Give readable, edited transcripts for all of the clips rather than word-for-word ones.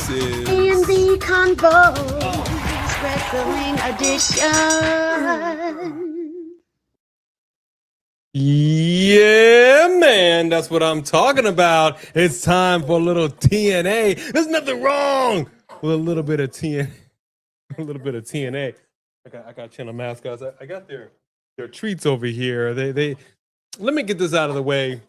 This is TNA Convos Wrestling Edition. Yeah, man, that's what I'm talking about. It's time for a little TNA. There's nothing wrong with a little bit of TNA. A little bit of TNA. I got channel mascots. I got their treats over here. They let me get this out of the way.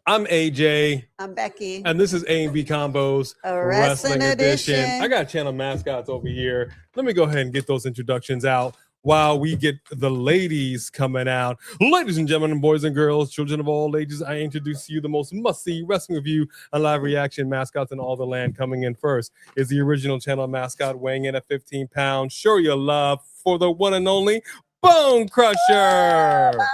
I'm AJ. I'm Becky. And this is A&B Combos Wrestling Edition. I got channel mascots over here. Let me go ahead and get those introductions out while we get the ladies coming out. Ladies and gentlemen, boys and girls, children of all ages, I introduce to you the most must-see wrestling review and live reaction mascots in all the land. Coming in first is the original channel mascot, weighing in at 15 pounds. Show your love for the one and only Bone Crusher. Bone Crusher.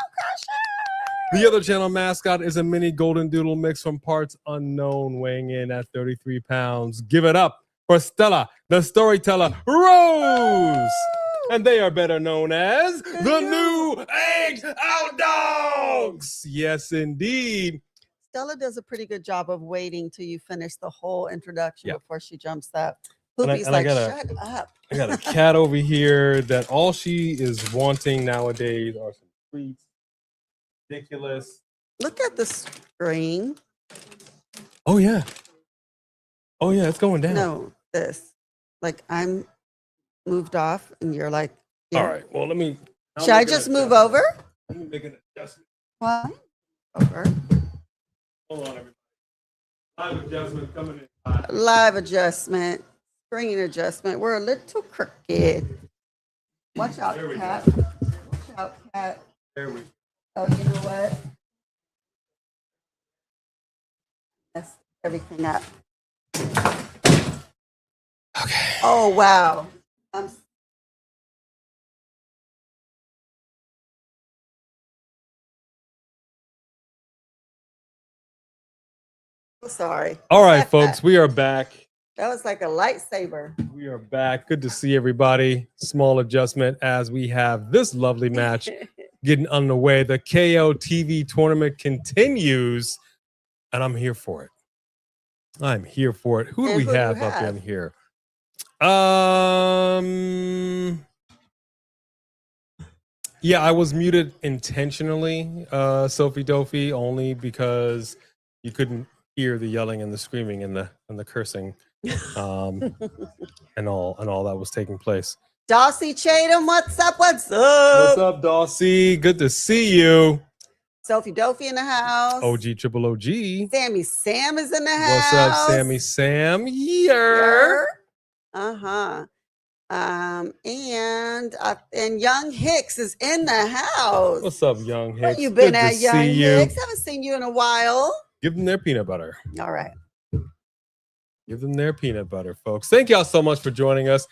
The other channel mascot is a mini golden doodle mix from parts unknown, weighing in at 33 pounds. Give it up for Stella, the storyteller, Rose. And they are better known as the New Age Outdogs. Yes, indeed. Stella does a pretty good job of waiting till you finish the whole introduction before she jumps up. Poopy's like, shut up. I got a cat over here that all she is wanting nowadays are some treats. Ridiculous. Look at the screen. Oh yeah, it's going down. No, this. Like I'm moved off, and you're like, yeah. All right. Well, let me. Should I just move over? Let me make an adjustment. What? Over. Hold on, everybody. Live adjustment coming in. Live adjustment. Screen adjustment. We're a little crooked. Watch out, cat. Watch out, cat. There we go. Oh, you know what? Mess everything up. Okay. Oh, wow. I'm so sorry. All right, folks, we are back. That was like a lightsaber. We are back. Good to see everybody. Small adjustment as we have this lovely match getting underway. The KO TV tournament continues, and I'm here for it. I'm here for it. Who do we have up in here? Yeah, I was muted intentionally, Sophie Dophie, only because you couldn't hear the yelling and the screaming and the cursing, and all that was taking place. Dawsey Chatham, what's up? What's up? What's up, Dawsey? Good to see you. Sophie Dophie in the house. OG Triple OG. Sammy Sam is in the house. What's up, Sammy Sam? Yeah. Uh-huh. And Young Hicks is in the house. What's up, Young Hicks? Where you been Good at, to Young see you. Hicks? Haven't seen you in a while. Give them their peanut butter. All right. Give them their peanut butter, folks. Thank y'all so much for joining us.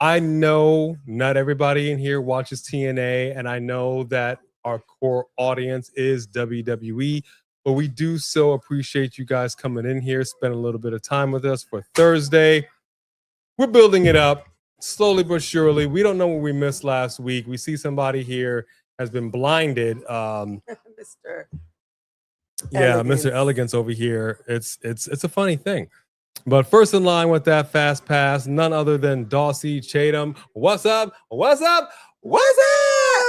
I know not everybody in here watches TNA, and I know that our core audience is WWE, but we do so appreciate you guys coming in here, spend a little bit of time with us for Thursday. We're building it up slowly but surely. We don't know what we missed last week. We see somebody here has been blinded. Mr. Mr. Elegance over here. It's a funny thing. But first in line with that fast pass, none other than Dawsey Chatham. What's up? What's up? What's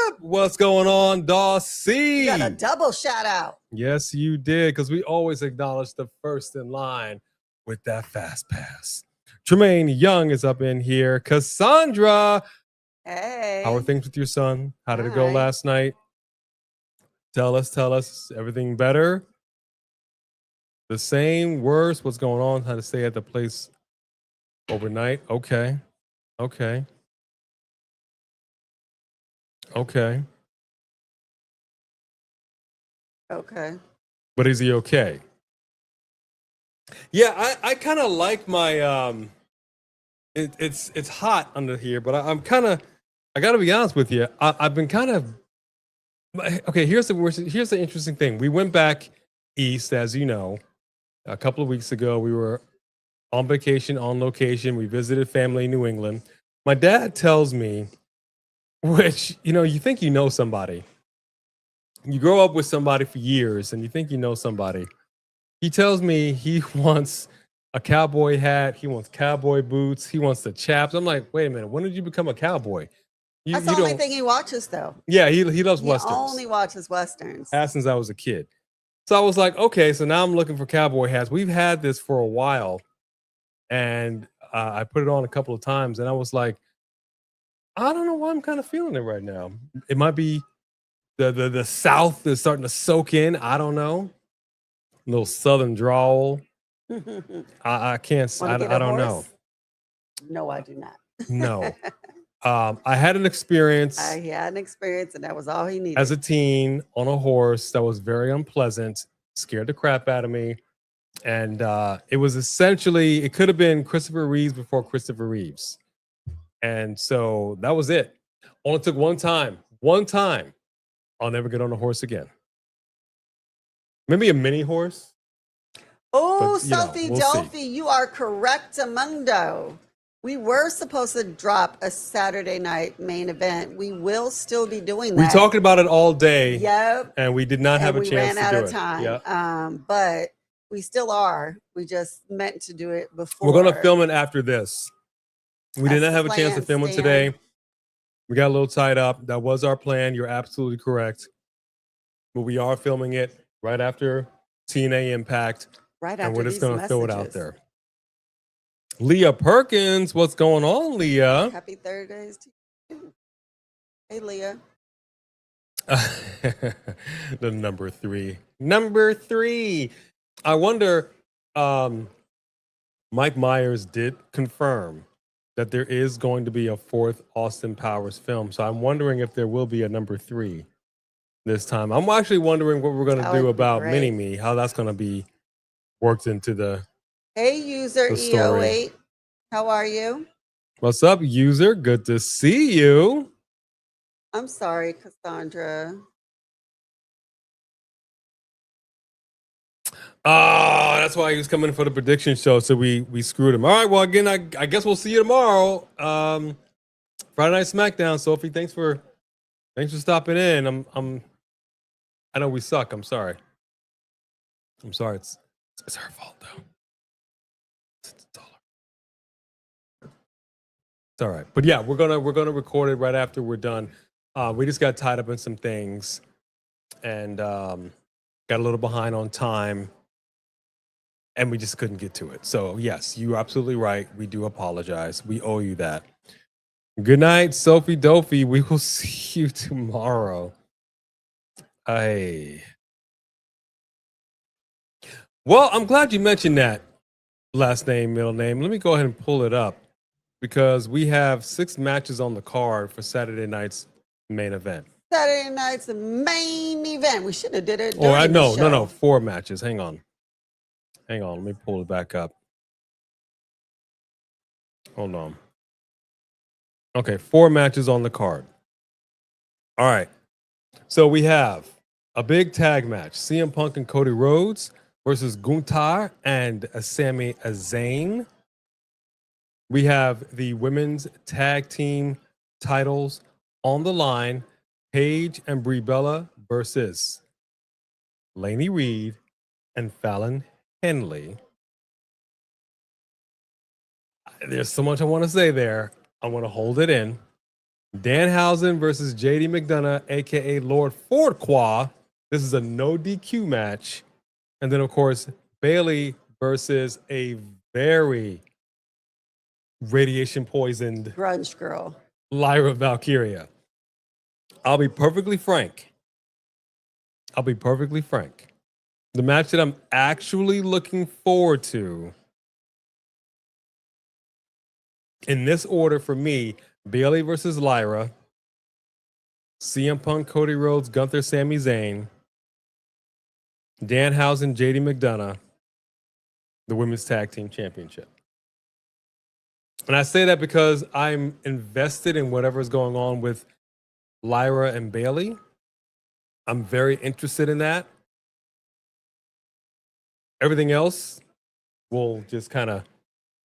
up? What's going on, Dawsey? You got a double shout out. Yes, you did, because we always acknowledge the first in line with that fast pass. Tremaine Young is up in here. Cassandra. Hey. How are things with your son? How did it go last night? Tell us. Everything better? The same, worse? What's going on? How to stay at the place overnight? Okay. But is he okay? Yeah, I kind of like my it's hot under here, but I gotta be honest with you. I've been kind of okay. Here's the interesting thing. We went back east, as you know. A couple of weeks ago, we were on vacation, on location. We visited family in New England. My dad tells me, which, you think you know somebody. You grow up with somebody for years and you think you know somebody. He tells me he wants a cowboy hat. He wants cowboy boots. He wants the chaps. I'm like, wait a minute. When did you become a cowboy? That's the only thing he watches, though. Yeah, he loves He westerns. only watches westerns. Has since I was a kid. So I was like, okay, so now I'm looking for cowboy hats. We've had this for a while, and I put it on a couple of times, and I was like, I don't know why I'm kind of feeling it right now. It might be the South is starting to soak in. I don't know. A little Southern drawl. I can't. I don't know. No, I do not. No. I had an experience. I had an experience, and that was all he needed. As a teen on a horse that was very unpleasant, scared the crap out of me. And it was essentially, it could have been Christopher Reeves before Christopher Reeves. And so that was it. Only took one time. One time. I'll never get on a horse again. Maybe a mini horse. Oh, But, you know, Sophie we'll Dolphy, see. you are correct, Amundo. We were supposed to drop a Saturday night main event. We will still be doing that. We talked about it all day. Yep. And we did not have a we chance ran to out do of it. time. Yep. But we still are. We just meant to do it before. We're going to film it after this. We did not have a chance to film it today. We got a little tied up. That was our plan. You're absolutely correct. But we are filming it right after TNA Impact. Right after and we're just these going to throw it out messages. there. Leah Perkins, what's going on, Leah? Happy Thursdays to you. Hey, Leah. The number three. Number three. I wonder, Mike Myers did confirm that there is going to be a fourth Austin Powers film. So I'm wondering if there will be a number three this time. I'm actually wondering what we're going to do about Mini-Me, how that's going to be worked into the Hey, user EO8. How are you? What's up, user? Good to see you. I'm sorry, Cassandra. Oh, that's why he was coming for the prediction show. So we screwed him. All right. Well, again, I guess we'll see you tomorrow. Friday Night SmackDown. Sophie, thanks for stopping in. I know we suck. I'm sorry. It's her fault though. It's all right. But yeah, we're gonna record it right after we're done. We just got tied up in some things and got a little behind on time. And we just couldn't get to it. So, yes, you're absolutely right. We do apologize. We owe you that. Good night, Sophie Dolphy. We will see you tomorrow. Well, I'm glad you mentioned that last name, middle name. Let me go ahead and pull it up because we have 6 matches on the card for Saturday night's main event. Saturday night's main event. We should have did it. No, 4 matches. Hang on. Let me pull it back up. Hold on. Okay, 4 matches on the card. All right. So we have a big tag match. CM Punk and Cody Rhodes versus Gunther and Sami Zayn. We have the women's tag team titles on the line. Paige and Brie Bella versus Lainey Reed and Fallon Henley. There's so much I want to say there. I want to hold it in. Danhausen versus JD McDonough, aka Lord Fortqua. This is a no DQ match. And then, of course, Bailey versus a very radiation poisoned grunge girl, Lyra Valkyria. I'll be perfectly frank. The match that I'm actually looking forward to in this order for me, Bailey versus Lyra, CM Punk, Cody Rhodes, Gunther, Sami Zayn, Danhausen, JD McDonough, the Women's Tag Team Championship. And I say that because I'm invested in whatever's going on with Lyra and Bailey. I'm very interested in that. Everything else will just kind of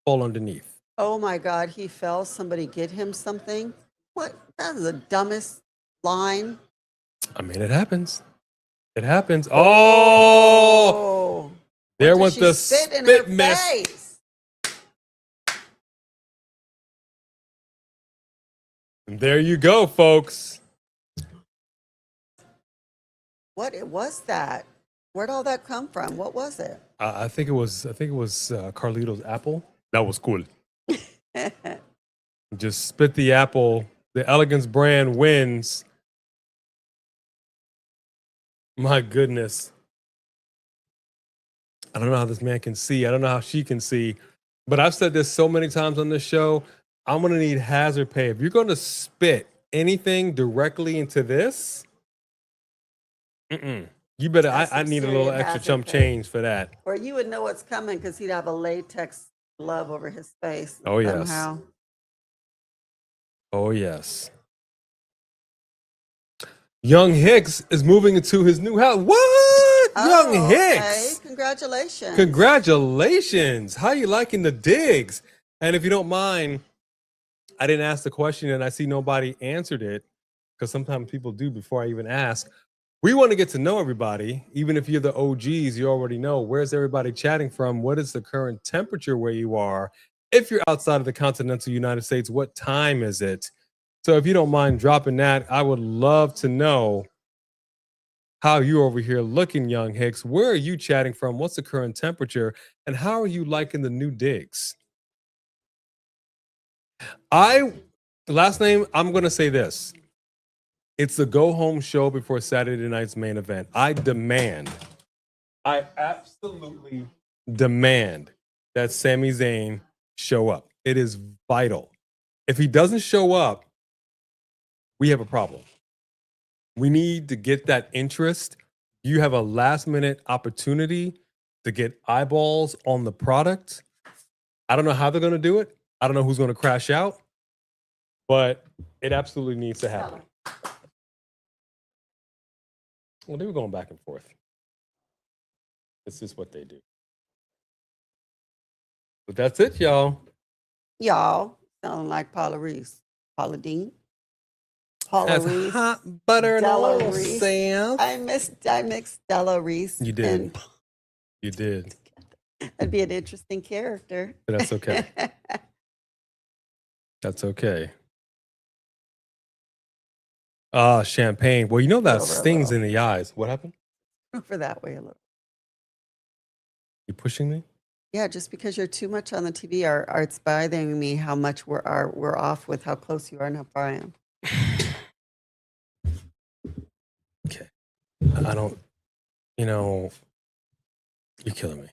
fall underneath. Oh my God, he fell. Somebody get him something. What? That is the dumbest line. I mean, it happens. Oh! There went the spit mist And there you go, folks. What was that? Where'd all that come from? What was it? I think it was Carlito's apple. That was cool. Just spit the apple. The Elegance brand wins. My goodness. I don't know how this man can see. I don't know how she can see. But I've said this so many times on this show. I'm going to need hazard pay. If you're going to spit anything directly into this, you better, I need a little extra chump change for that. Or you would know what's coming because he'd have a latex glove over his face. Oh, yes. Somehow. Oh, yes. Young Hicks is moving into his new house. What? Young Hicks. Okay. Congratulations. Congratulations. How you liking the digs? And if you don't mind, I didn't ask the question and I see nobody answered it because sometimes people do before I even ask. We want to get to know everybody. Even if you're the OGs, you already know. Where's everybody chatting from? What is the current temperature where you are? If you're outside of the continental United States, what time is it? So if you don't mind dropping that, I would love to know how you over here looking, Young Hicks. Where are you chatting from? What's the current temperature? And how are you liking the new digs? Last name, I'm going to say this. It's the go home show before Saturday night's main event. I absolutely demand that Sami Zayn show up. It is vital. If he doesn't show up, we have a problem. We need to get that interest. You have a last minute opportunity to get eyeballs on the product. I don't know how they're going to do it. I don't know who's going to crash out, but it absolutely needs to happen. Well, they were going back and forth. This is what they do. But that's it, y'all. Y'all sounding like Paula Reese. Paula Dean. Paula Reese. Hot butter and Della oil, Reese. Sam. I mixed Della Reese. You did. And You did. that'd be an interesting character. But that's okay. That's okay. Champagne. Well, you know that stings in the eyes. What happened? Over that way a little. You pushing me? Yeah, just because you're too much on the TV, it's bothering me how much we're off with how close you are and how far I am. Okay. I don't, you're killing me.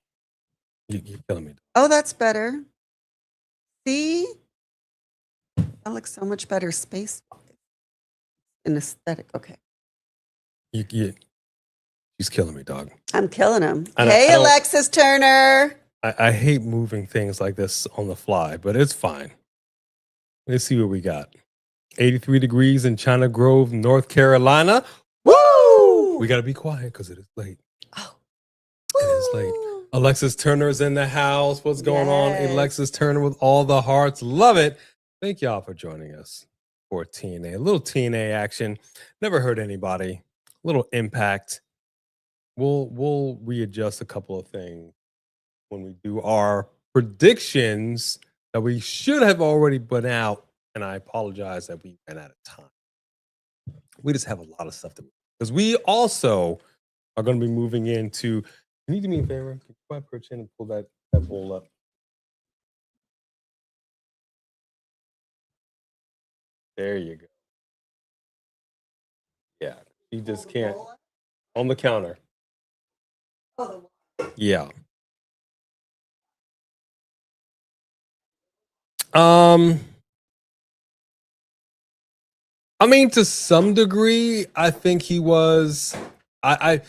You're killing me. Oh, that's better. See? That looks so much better space-wise. An aesthetic. Okay. She's killing me, dog. I'm killing him. Hey, Alexis Turner. I hate moving things like this on the fly, but it's fine. Let's see what we got. 83 degrees in China Grove, North Carolina. Woo! We got to be quiet because it is late. Oh. It is late. Alexis Turner is in the house. What's going on? Alexis Turner with all the hearts. Love it. Thank y'all for joining us for TNA. A little TNA action. Never hurt anybody. A little impact. We'll readjust a couple of things when we do our predictions that we should have already put out. And I apologize that we ran out of time. We just have a lot of stuff to, because we also are going to be moving into. Can you do me a favor? Can you perch in and pull that bowl up? There you go. Yeah, you just can't. On the counter. Yeah. I mean, to some degree, I think he was. The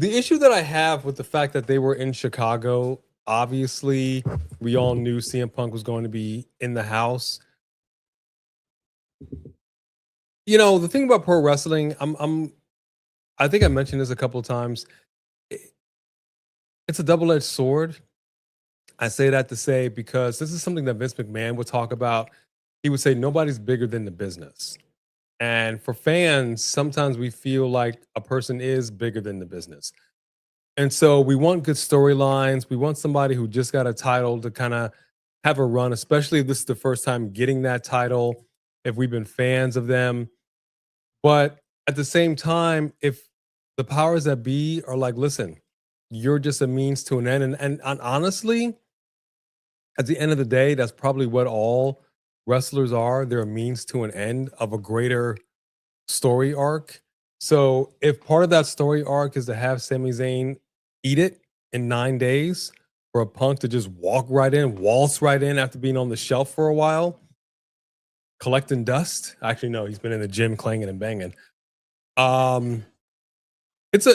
issue that I have with the fact that they were in Chicago, obviously, we all knew CM Punk was going to be in the house. The thing about pro wrestling, I think I mentioned this a couple of times. It's a double-edged sword. I say that to say because this is something that Vince McMahon would talk about. He would say nobody's bigger than the business. And for fans, sometimes we feel like a person is bigger than the business. And so we want good storylines. We want somebody who just got a title to kind of have a run, especially if this is the first time getting that title. if we've been fans of them. But at the same time, if the powers that be are like, listen, you're just a means to an end. And honestly, at the end of the day, that's probably what all wrestlers are. They're a means to an end of a greater story arc. So if part of that story arc is to have Sami Zayn eat it in 9 days, for a Punk to just walk right in, waltz right in after being on the shelf for a while, collecting dust. Actually, no, he's been in the gym clanging and banging. It's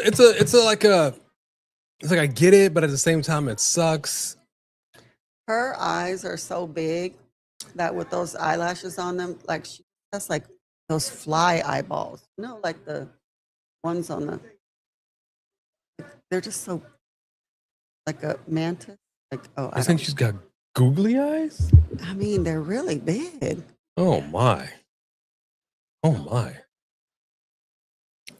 like I get it, but at the same time it sucks. Her eyes are so big that with those eyelashes on them, like that's like those fly eyeballs. You know, like the ones on the. They're just so like a mantis. Like I think she's got googly eyes. I mean, they're really big. Oh my. Oh my.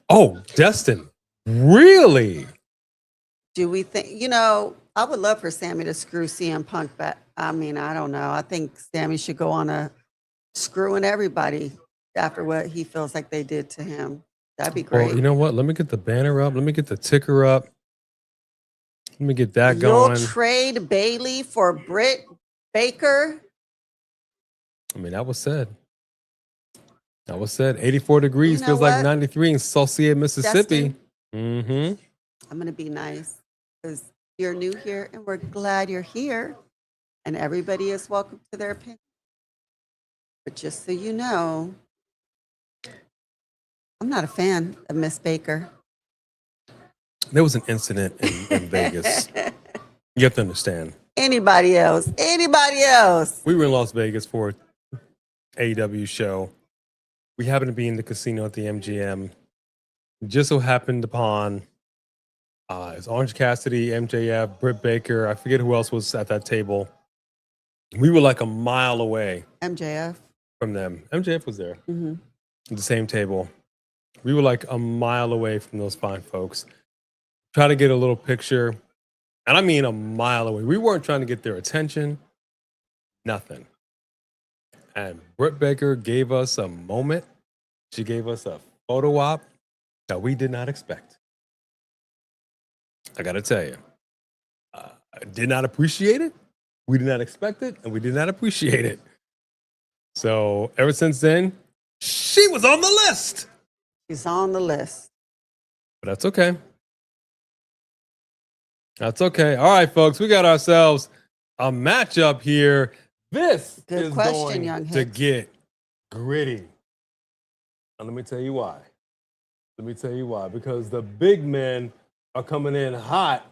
Oh, Destin. Really? Do we think, you know, I would love for Sammy to screw CM Punk back. I mean, I don't know. I think Sammy should go on a screwing everybody after what he feels like they did to him. That'd be great. Well, you know what? Let me get the banner up. Let me get the ticker up. Let me get that going. You'll trade Bailey for Britt Baker? I mean, that was said. That was said. 84 degrees, know feels what? like 93 in Saucier, Mississippi. Destin, Mm-hmm. I'm going to be nice because you're new here and we're glad you're here. And everybody is welcome to their opinion. But just so you know, I'm not a fan of Miss Baker. There was an incident in Vegas. You have to understand. Anybody else? Anybody else? We were in Las Vegas for AEW show. We happened to be in the casino at the MGM. Just so happened upon it's Orange Cassidy, MJF, Britt Baker. I forget who else was at that table. We were like a mile away MJF. from them. MJF was there Mm-hmm. at the same table. We were like a mile away from those fine folks. Try to get a little picture. And I mean a mile away. We weren't trying to get their attention. Nothing. And Britt Baker gave us a moment. She gave us a photo op that we did not expect. I got to tell you, I did not appreciate it. We did not expect it, and we did not appreciate it. So ever since then, she was on the list. She's on the list. But that's okay. That's okay. All right, folks, we got ourselves a matchup here. This Good is question, going young to Hicks. get gritty. And let me tell you why. Let me tell you why. Because the big men are coming in hot.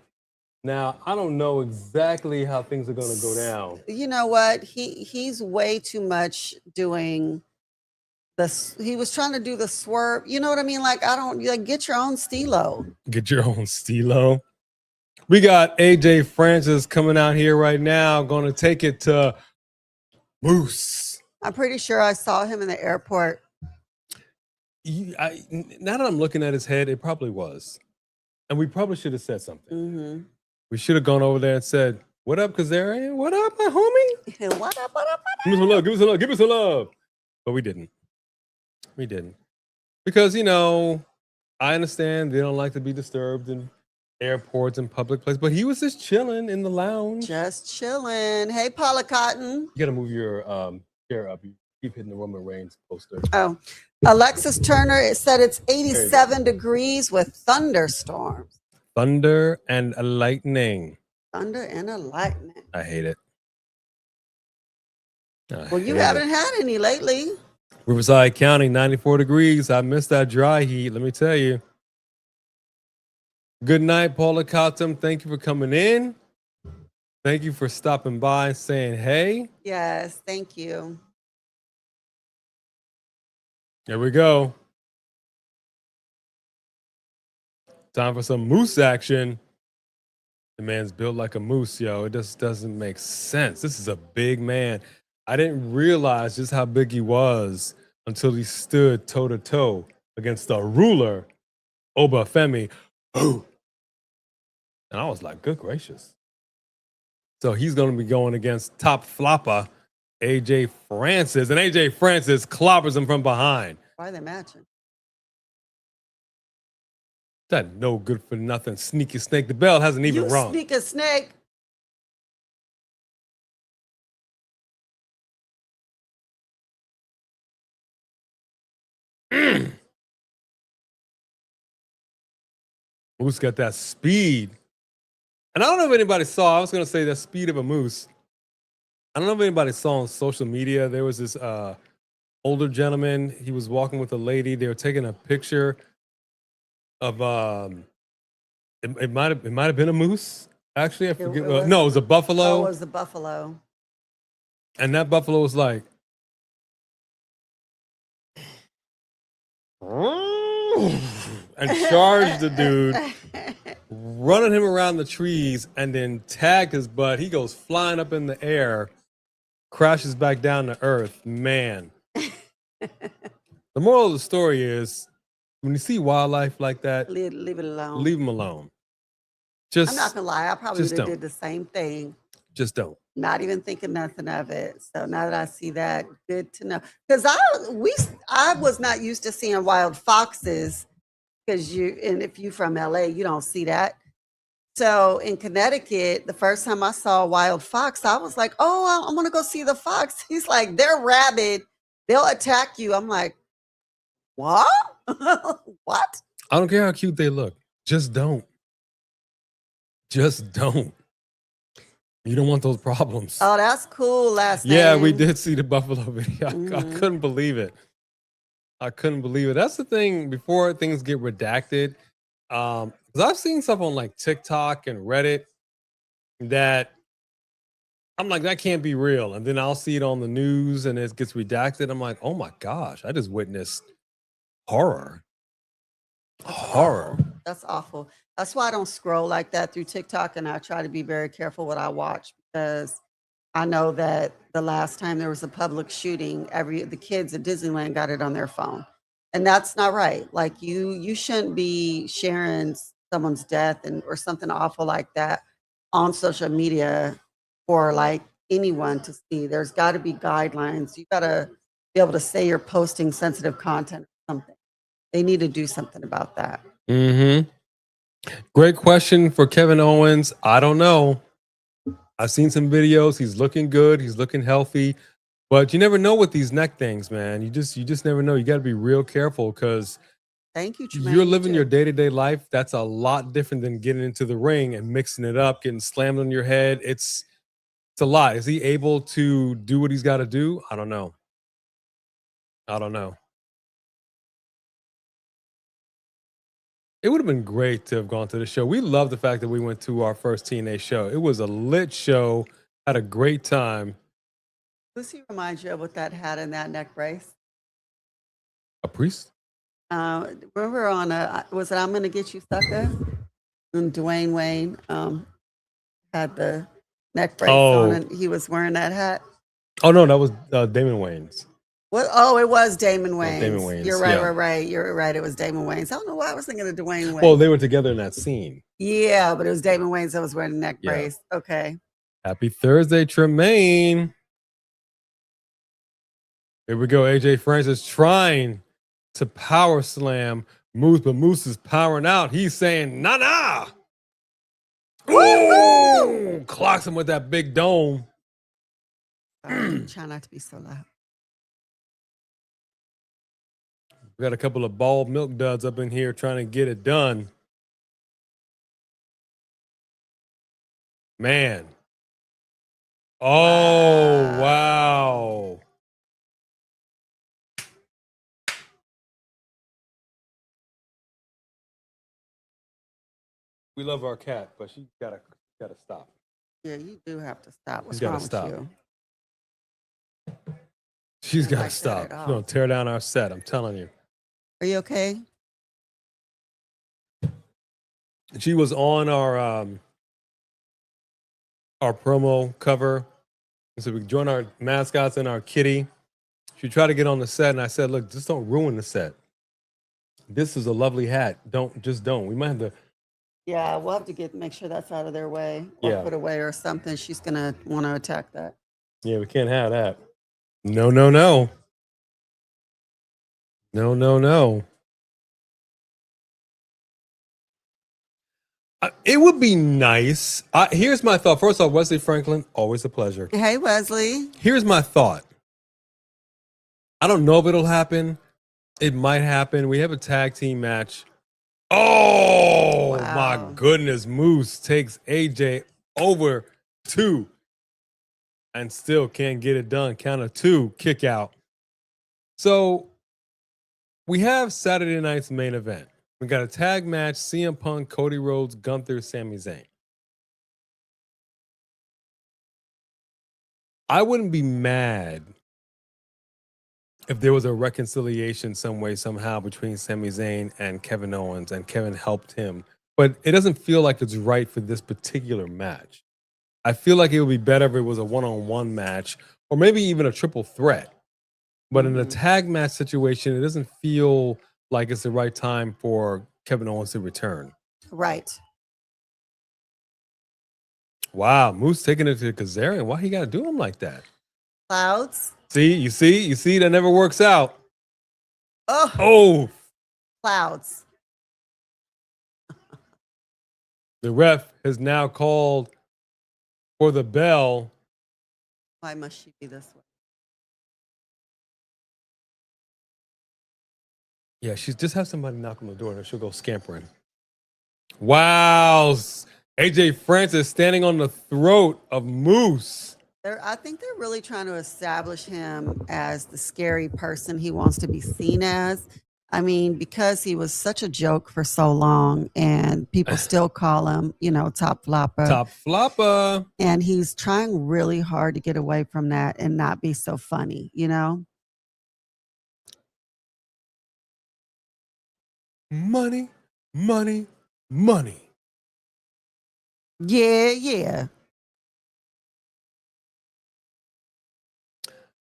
Now, I don't know exactly how things are going to go down. You know what? He's way too much doing this. He was trying to do the swerve. You know what I mean? Like, get your own stilo. Get your own stilo. We got AJ Francis coming out here right now, going to take it to Moose. I'm pretty sure I saw him in the airport. Now that I'm looking at his head, it probably was. And we probably should have said something. Mm-hmm. We should have gone over there and said, "What up, Kazarian? What up, my homie? What up, what up, Give us some love, give us some love, give us some love." But we didn't. We didn't. Because, you know, I understand they don't like to be disturbed in airports and public places, but he was just chilling in the lounge. Just chilling. Hey, Paula Cotton. You got to move your chair up. You keep hitting the Roman Reigns poster. Oh, Alexis Turner, it said it's 87 degrees with thunderstorms. Thunder and a lightning. Thunder and a lightning. I hate it. Well, you haven't had any lately. Riverside County, 94 degrees. I miss that dry heat, let me tell you. Good night, Paula Cotton. Thank you for coming in. Thank you for stopping by and saying hey. Yes, thank you. There we go. Time for some moose action. The man's built like a moose, yo. It just doesn't make sense. This is a big man. I didn't realize just how big he was until he stood toe-to-toe against the ruler, Obafemi. And I was like, good gracious. So he's going to be going against Top Flopper, AJ Francis, and AJ Francis clobbers him from behind. Why are they matching? That no good for nothing sneaky snake. The bell hasn't even rung. Sneak a snake. Moose got that speed. And I don't know if anybody saw, I was going to say the speed of a moose. I don't know if anybody saw on social media, there was this older gentleman. He was walking with a lady. They were taking a picture of, it might have been a moose. Actually, I forget. No, it was a buffalo. Oh, it was the buffalo. And that buffalo was like, and charged the dude, running him around the trees, and then tagged his butt. He goes flying up in the air, crashes back down to earth. Man. The moral of the story is, when you see wildlife like that, leave it alone. Leave them alone. Just, I'm not gonna lie, I probably would have did the same thing. Just don't. Not even thinking nothing of it. So now that I see that, good to know. Because I was not used to seeing wild foxes. Because if you from LA, you don't see that. So in Connecticut, the first time I saw a wild fox, I was like, oh, I'm gonna go see the fox. He's like, they're rabid, they'll attack you. I'm like, what? What? I don't care how cute they look. Just don't. Just don't. You don't want those problems. Oh, that's cool. Yeah, we did see the buffalo video. I couldn't believe it. I couldn't believe it. That's the thing, before things get redacted. Because I've seen stuff on like TikTok and Reddit that I'm like, that can't be real. And then I'll see it on the news and it gets redacted. I'm like, oh my gosh, I just witnessed horror. Horror. That's awful. That's why I don't scroll like that through TikTok, and I try to be very careful what I watch, because I know that the last time there was a public shooting, the kids at Disneyland got it on their phone, and that's not right. Like you shouldn't be sharing someone's death or something awful like that on social media for like anyone to see. There's got to be guidelines. You got to be able to say you're posting sensitive content or something. They need to do something about that. Great question for Kevin Owens. I don't know. I've seen some videos. He's looking good. He's looking healthy. But you never know with these neck things, man. You just never know. You got to be real careful, because thank you, Tremaine, you're living your day-to-day life. That's a lot different than getting into the ring and mixing it up, getting slammed on your head. It's a lot. Is he able to do what he's got to do? I don't know. It would have been great to have gone to the show. We love the fact that we went to our first TNA show. It was a lit show. Had a great time. Who's he remind you of with that hat and that neck brace? A priest? Remember on was it I'm Gonna Get You Sucker? And Dwayne Wayne had the neck brace on, and he was wearing that hat. Oh no, that was Damon Wayans. What? Oh, it was Damon Wayans. Damon Wayans. You're right, right. You're right. It was Damon Wayans. I don't know why I was thinking of Dwayne Wayne. Well, they were together in that scene. Yeah, but it was Damon Wayans that was wearing the neck brace. Okay. Happy Thursday, Tremaine. Here we go. AJ Francis trying to power slam Moose, but Moose is powering out. He's saying, nah. Ooh! Clocks him with that big dome. Try not to be so loud. We got a couple of bald milk duds up in here trying to get it done. Man. Oh, wow. We love our cat, but she gotta stop. Yeah, you do have to stop. What's She's gotta wrong stop. with you? She's got to stop. She's going to tear down our set. I'm telling you. Are you okay? She was on our promo cover. So we joined our mascots and our kitty. She tried to get on the set, and I said, look, just don't ruin the set. This is a lovely hat. Don't. We might have to. Yeah, we'll have to make sure that's out of their way, or put away or something. She's going to want to attack that. Yeah, we can't have that. No, no, no. No, no, no. It would be nice. Here's my thought. First off, Wesley Franklin, always a pleasure. Hey, Wesley. Here's my thought. I don't know if it'll happen. It might happen. We have a tag team match. Oh, Wow. my goodness. Moose takes AJ over 2 and still can't get it done. Count of 2, kick out. So we have Saturday night's main event. We got a tag match, CM Punk, Cody Rhodes, Gunther, Sami Zayn. I wouldn't be mad if there was a reconciliation some way, somehow between Sami Zayn and Kevin Owens and Kevin helped him. But it doesn't feel like it's right for this particular match. I feel like it would be better if it was a one-on-one match or maybe even a triple threat. But in a tag match situation, it doesn't feel like it's the right time for Kevin Owens to return. Right. Wow, Moose taking it to Kazarian. Why he got to do him like that? Clouds. See, you see, that never works out. Oh, clouds. The ref has now called for the bell. Why must she be this way? Yeah, she's just have somebody knock on the door and she'll go scampering. Wow. AJ Francis standing on the throat of Moose. I think they're really trying to establish him as the scary person he wants to be seen as. I mean, because he was such a joke for so long and people still call him, top flopper. Top flopper. And he's trying really hard to get away from that and not be so funny, Money, money, money. Yeah.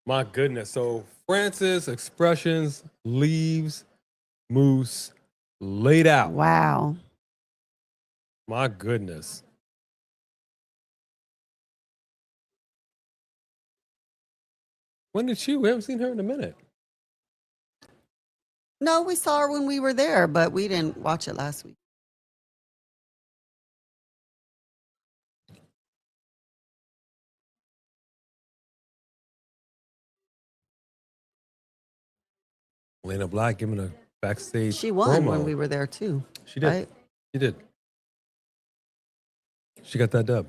My goodness. So Francis expressions leaves Moose laid out. Wow. My goodness. When did she? We haven't seen her in a minute. No, we saw her when we were there, but we didn't watch it last week. Lena Black giving a backstage. She won promo. when we were there too. She did. Right? She did. She got that dub.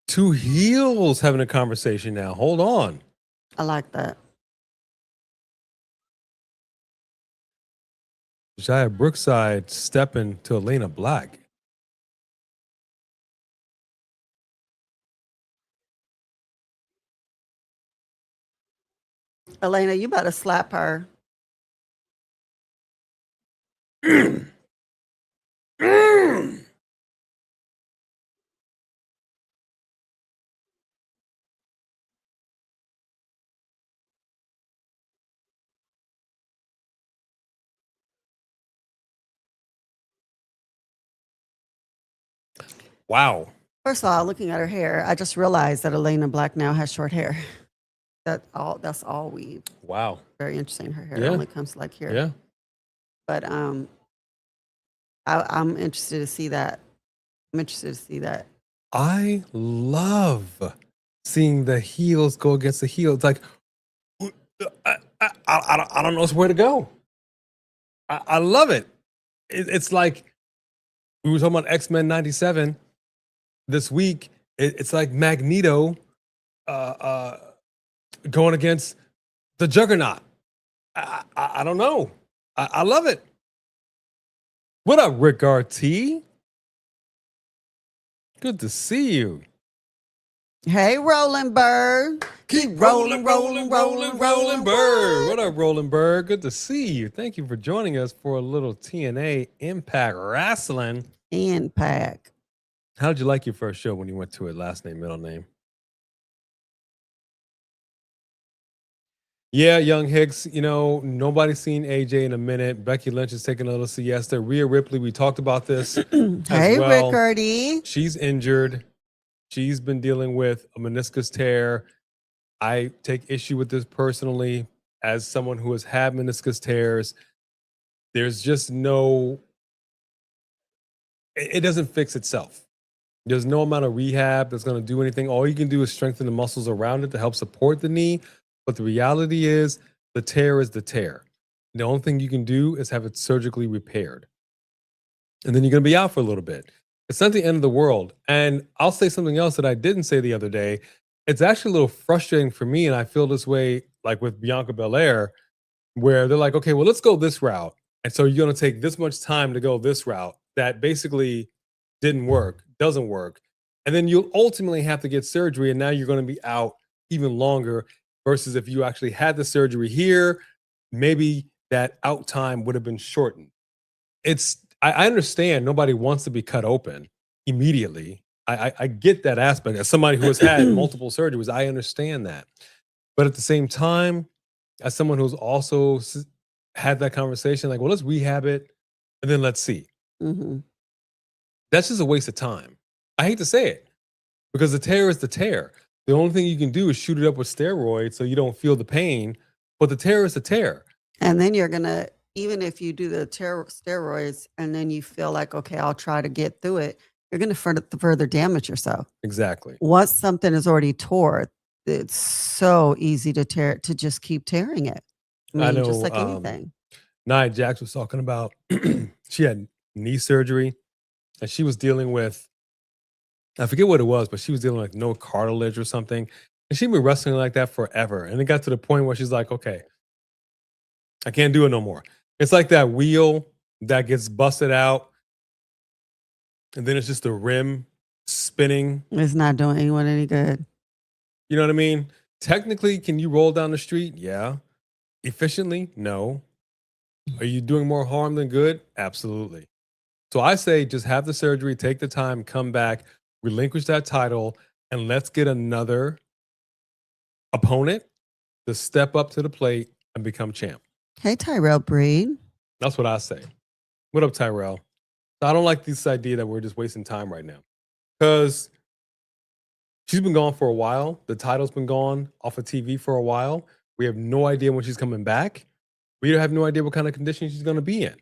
Two heels having a conversation now. Hold on. I like that. Jaya Brookside stepping to Elena Black. Elena, you better slap her. Wow. First of all, looking at her hair, I just realized that Elena Black now has short hair. That's all weave. Wow. Very interesting. Her hair Yeah. only comes like here. Yeah. But I'm interested to see that. I love seeing the heels go against the heels. Like, I don't know where to go. I love it. It's like we were talking about X-Men 97 this week. It's like Magneto going against the Juggernaut. I don't know. I love it. What up, Rick RT? Good to see you. Hey, Roland Bird. Keep rolling, Bird. What up, Roland Bird? Good to see you. Thank you for joining us for a little TNA Impact Wrestling. Impact. How did you like your first show when you went to it? Last name, middle name? Yeah, young Hicks, nobody's seen AJ in a minute. Becky Lynch is taking a little siesta. Rhea Ripley, we talked about this as Hey, well. Rickardy. She's injured. She's been dealing with a meniscus tear. I take issue with this personally as someone who has had meniscus tears. There's just it doesn't fix itself. There's no amount of rehab that's going to do anything. All you can do is strengthen the muscles around it to help support the knee. But the reality is the tear is the tear. The only thing you can do is have it surgically repaired. And then you're going to be out for a little bit. It's not the end of the world. And I'll say something else that I didn't say the other day. It's actually a little frustrating for me. And I feel this way like with Bianca Belair, where they're like, okay, well, let's go this route. And so you're going to take this much time to go this route that basically doesn't work. And then you'll ultimately have to get surgery. And now you're going to be out even longer versus if you actually had the surgery here, maybe that out time would have been shortened. I understand nobody wants to be cut open immediately. I get that aspect. As somebody who has had multiple surgeries, I understand that. But at the same time, as someone who's also had that conversation, like, well, let's rehab it and then let's see. Mm-hmm. That's just a waste of time. I hate to say it because the tear is the tear. The only thing you can do is shoot it up with steroids so you don't feel the pain, but the tear is the tear. And then you're going to, even if you do the steroids and then you feel like, okay, I'll try to get through it, you're going to further damage yourself. Exactly. Once something is already tore, it's so easy to just keep tearing it. I know, just like anything. Nia Jax was talking about she had knee surgery and she was dealing with, I forget what it was, but she was dealing with no cartilage or something. And she'd been wrestling like that forever. And it got to the point where she's like, okay, I can't do it no more. It's like that wheel that gets busted out and then it's just the rim spinning. It's not doing anyone any good. You know what I mean? Technically, can you roll down the street? Yeah. Efficiently? No. Are you doing more harm than good? Absolutely. So I say just have the surgery, take the time, come back, relinquish that title, and let's get another opponent to step up to the plate and become champ. Hey, Tyrell Breed. That's what I say. What up, Tyrell? I don't like this idea that we're just wasting time right now because she's been gone for a while. The title's been gone off of TV for a while. We have no idea when she's coming back. We have no idea what kind of condition she's going to be in.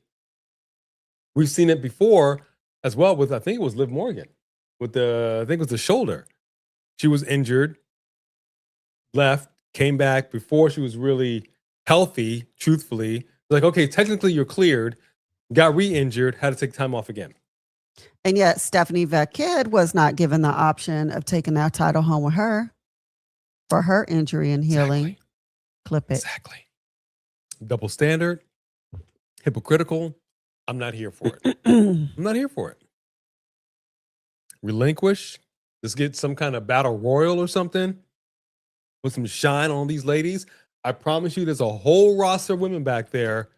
We've seen it before as well with, I think it was Liv Morgan with I think it was the shoulder. She was injured, left, came back before she was really healthy, truthfully. Like, okay, technically you're cleared, got re-injured, had to take time off again. And yet Stephanie Vekid was not given the option of taking that title home with her for her injury and healing. Exactly. Clip it. Exactly. Double standard, hypocritical. I'm not here for it. I'm not here for it. Relinquish. Let's get some kind of battle royal or something. Put some shine on these ladies. I promise you there's a whole roster of women back there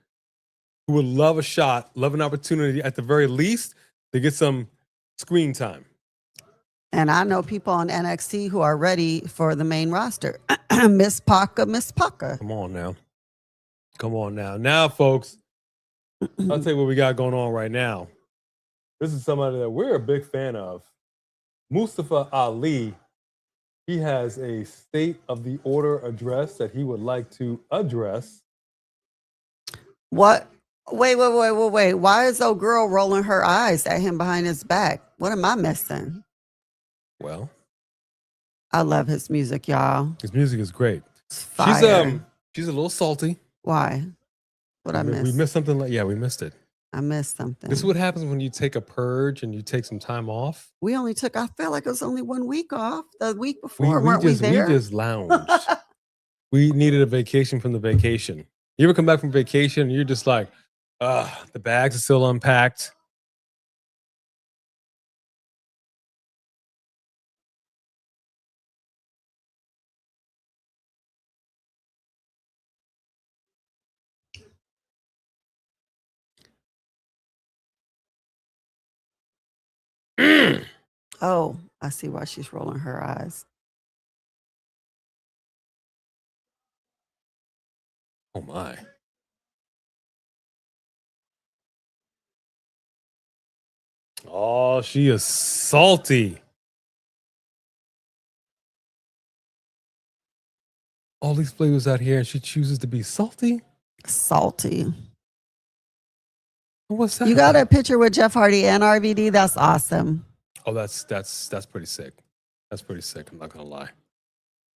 who would love a shot, love an opportunity at the very least to get some screen time. And I know people on NXT who are ready for the main roster. Miss Paca. Come on now. Come on now. Now, folks, I'll tell you what we got going on right now. This is somebody that we're a big fan of. Mustafa Ali. He has a state of the order address that he would like to address. What? Wait. Why is old girl rolling her eyes at him behind his back? What am I missing? Well, I love his music, y'all. His music is great. Fire. She's a little salty. Why? What I missed? We missed something. We missed it. I missed something. This is what happens when you take a purge and you take some time off. We only took, I feel like it was only 1 week off. The week before, weren't we there? We just lounged. We needed a vacation from the vacation. You ever come back from vacation and you're just like, the bags are still unpacked. Oh, I see why she's rolling her eyes. Oh my. Oh, she is salty. All these flavors out here, and she chooses to be salty. Salty. What's that? You got a picture with Jeff Hardy and RVD? That's awesome. Oh, that's pretty sick. That's pretty sick. I'm not gonna lie.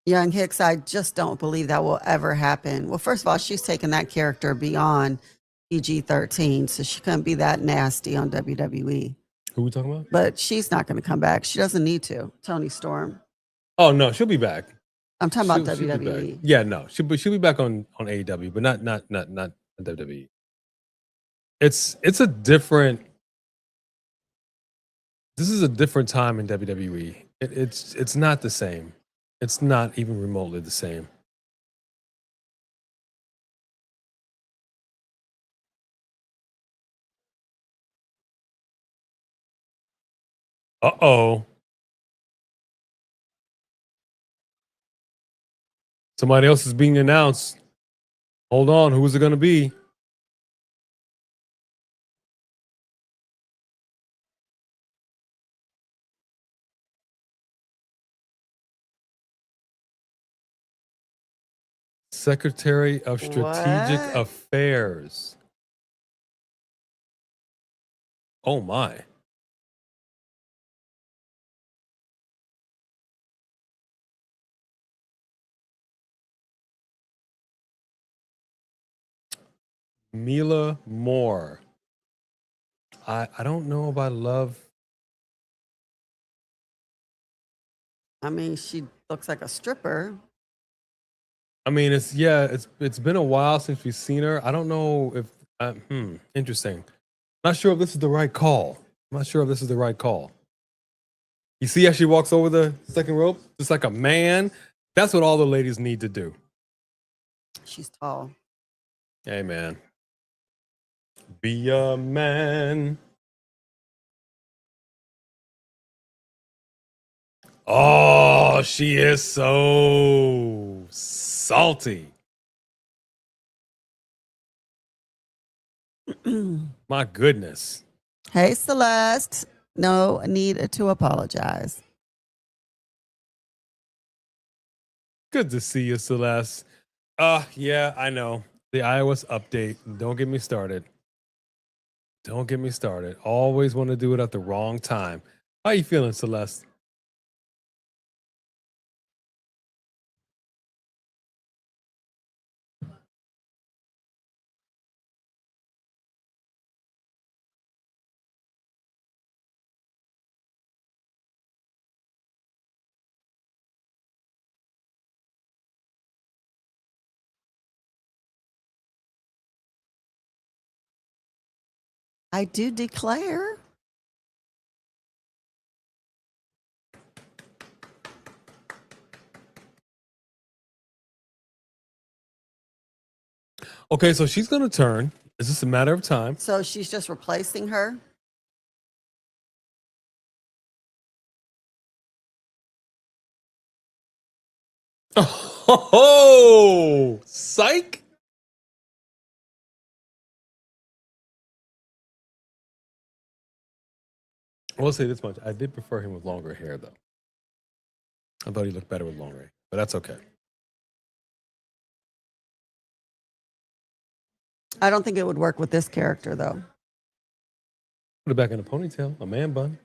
Young Hicks, I just don't believe that will ever happen. Well, first of all, she's taken that character beyond PG-13, so she couldn't be that nasty on WWE. Who we talking about? But she's not going to come back. She doesn't need to. Toni Storm. Oh no, she'll be back. I'm talking about She'll be back. WWE. Yeah, no, she'll be back on AEW, but not WWE. It's a different. This is a different time in WWE. It's not the same. It's not even remotely the same. Uh-oh. Somebody else is being announced. Hold on, who is it going to be? Secretary of Strategic What? Affairs. Oh my. Mila Moore. I don't know if I love. I mean, she looks like a stripper. I mean, it's been a while since we've seen her. I don't know if interesting. Not sure if this is the right call. I'm not sure if this is the right call. You see how she walks over the second rope, just like a man. That's what all the ladies need to do. She's tall. Hey, man. Be a man. Oh, she is so salty. My goodness. Hey, Celeste. No need to apologize. Good to see you, Celeste. Yeah, I know. The iOS update. Don't get me started. Don't get me started. Always want to do it at the wrong time. How you feeling, Celeste? I do declare. Okay, so she's going to turn. It's just a matter of time. So she's just replacing her? Oh, psych. I will say this much. I did prefer him with longer hair, though. I thought he looked better with longer hair, but that's okay. I don't think it would work with this character, though. Put it back in a ponytail, a man bun.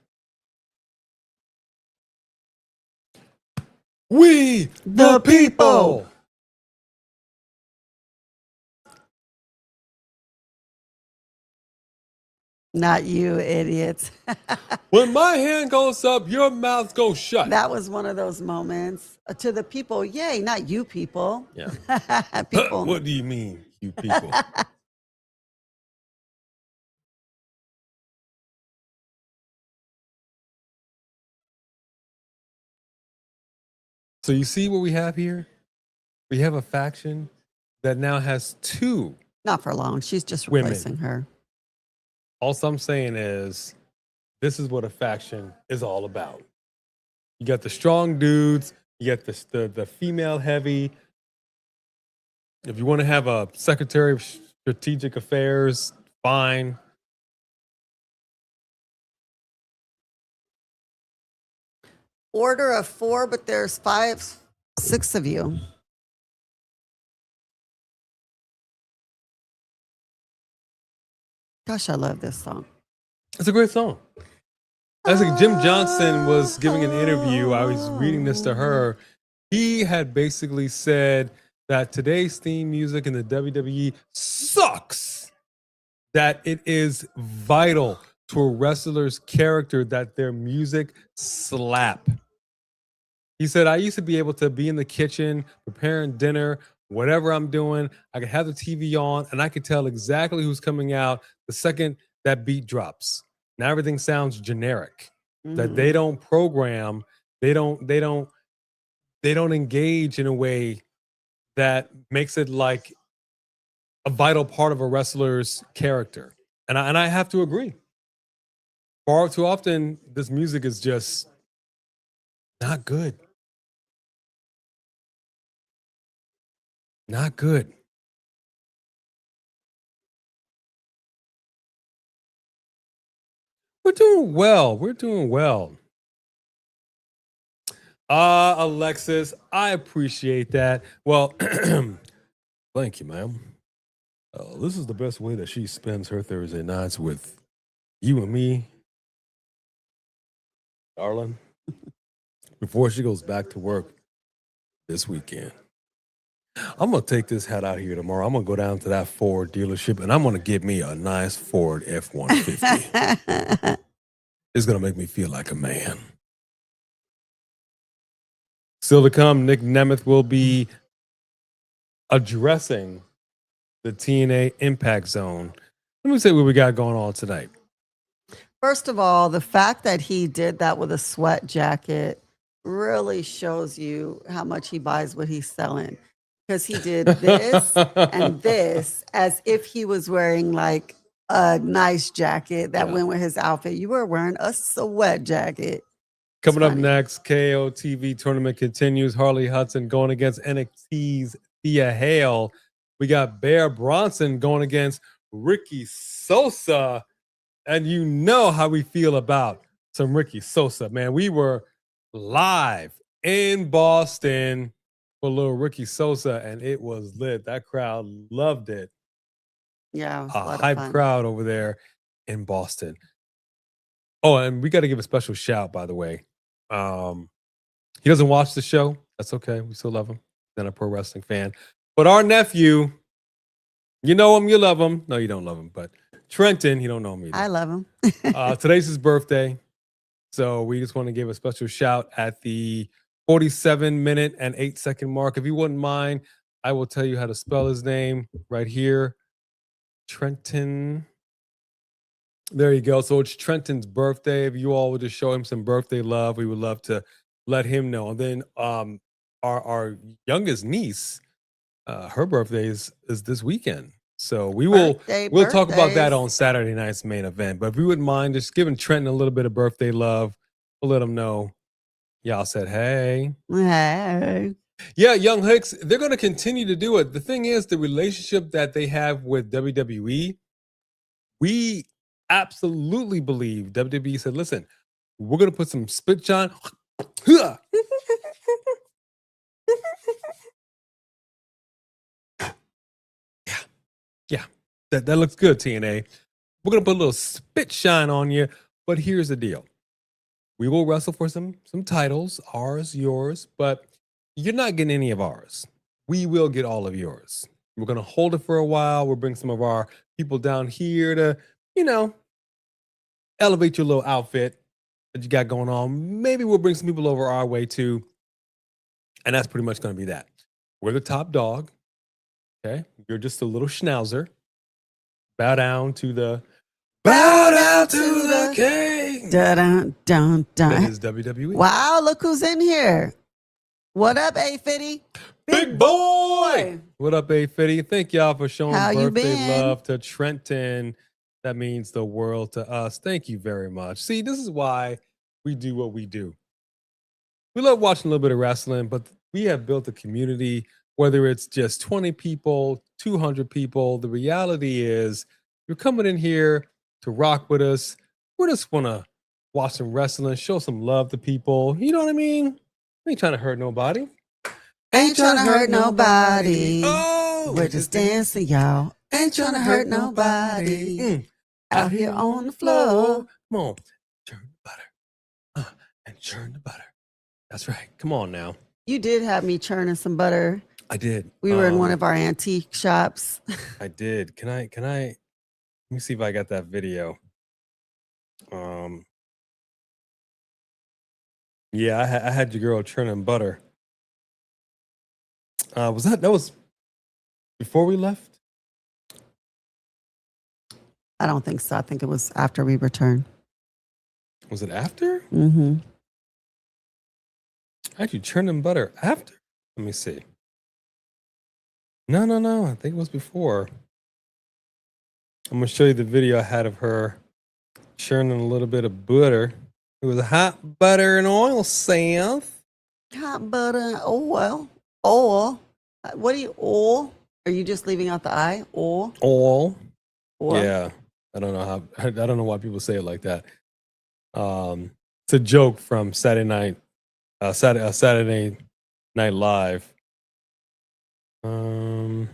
We the people. Not you, idiots. When my hand goes up, your mouth goes shut. That was one of those moments. To the people, yay, not you people. Yeah. People. What do you mean, you people? So you see what we have here? We have a faction that now has two. Not for long. She's just Women. replacing her. All I'm saying is, this is what a faction is all about. You got the strong dudes, you got the female heavy, If you want to have a Secretary of Strategic Affairs, fine. Order of 4, but there's 5, 6 of you. Gosh, I love this song. It's a great song. As Jim Johnson was giving an interview, I was reading this to her. He had basically said that today's theme music in the WWE sucks. That it is vital to a wrestler's character that their music slap. He said, I used to be able to be in the kitchen, preparing dinner, whatever I'm doing. I could have the TV on and I could tell exactly who's coming out the second that beat drops. Now everything sounds generic. That they don't program, they don't engage in a way that makes it like a vital part of a wrestler's character. And I have to agree. Far too often, this music is just not good. Not good. We're doing well. We're doing well. Alexis, I appreciate that. Well, thank you, ma'am. This is the best way that she spends her Thursday nights with you and me, darling, before she goes back to work this weekend. I'm going to take this hat out here tomorrow. I'm going to go down to that Ford dealership and I'm going to get me a nice Ford F-150. It's going to make me feel like a man. Still to come, Nic Nemeth will be addressing the TNA Impact Zone. Let me see what we got going on tonight. First of all, the fact that he did that with a sweat jacket really shows you how much he buys what he's selling. Because he did this and this as if he was wearing like a nice jacket that went with his outfit. You were wearing a sweat jacket. Coming up next, KO TV tournament continues. Harley Hudson going against NXT's Thea Hale. We got Bear Bronson going against Ricky Sosa. And you know how we feel about some Ricky Sosa, man. We were live in Boston for little Ricky Sosa, and it was lit. That crowd loved it. Yeah. A hype crowd over there in Boston. Oh, and we got to give a special shout, by the way. He doesn't watch the show. That's okay. We still love him. He's not a pro wrestling fan. But our nephew, you know him, you love him. No, you don't love him, but Trenton, you don't know him either. I love him. Today's his birthday. So we just want to give a special shout at the 47-minute and 8-second mark. If you wouldn't mind, I will tell you how to spell his name right here. Trenton. There you go. So it's Trenton's birthday. If you all would just show him some birthday love, we would love to let him know. And then our youngest niece, her birthday is this weekend. So we'll talk about that on Saturday night's main event. But if you wouldn't mind just giving Trenton a little bit of birthday love, we'll let him know y'all said hey. Hey. Yeah, Young Hicks, they're going to continue to do it. The thing is, the relationship that they have with WWE, we absolutely believe WWE said, listen, we're going to put some spit shine. Yeah, that looks good, TNA. We're going to put a little spit shine on you. But here's the deal. We will wrestle for some titles, ours, yours, but you're not getting any of ours. We will get all of yours. We're going to hold it for a while. We'll bring some of our people down here to, elevate your little outfit that you got going on. Maybe we'll bring some people over our way too. And that's pretty much going to be that. We're the top dog. Okay. You're just a little schnauzer. Bow down to the king. Dun, dun, dun. That is WWE. Wow, look who's in here. What up, A-Fitty? Big boy! What up, A-Fitty? Thank y'all for showing birthday love to Trenton. That means the world to us. Thank you very much. See, this is why we do what we do. We love watching a little bit of wrestling, but we have built a community whether it's just 20 people, 200 people. The reality is you're coming in here to rock with us. We just want to watch some wrestling, show some love to people. You know what I mean? We ain't trying to hurt nobody. Ain't trying to hurt nobody. Oh, We're just dancing, y'all. Ain't trying to hurt nobody. Out here on the floor. Come on, churn the butter. And churn the butter. That's right. Come on now. You did have me churning some butter. I did. We were in one of our antique shops. I did. Can I let me see if I got that video. Yeah, I had your girl churning butter. That was before we left? I don't think so. I think it was after we returned. Was it after? Mm-hmm. I had you churning butter after? Let me see. No. I think it was before. I'm gonna show you the video I had of her churning a little bit of butter. It was hot butter and oil, Seth. Hot butter and oil. Oil. What do you oil? Are you just leaving out the I? Oil. Oil. Oil. Yeah. I don't know why people say it like that. It's a joke from Saturday Night Live. I'll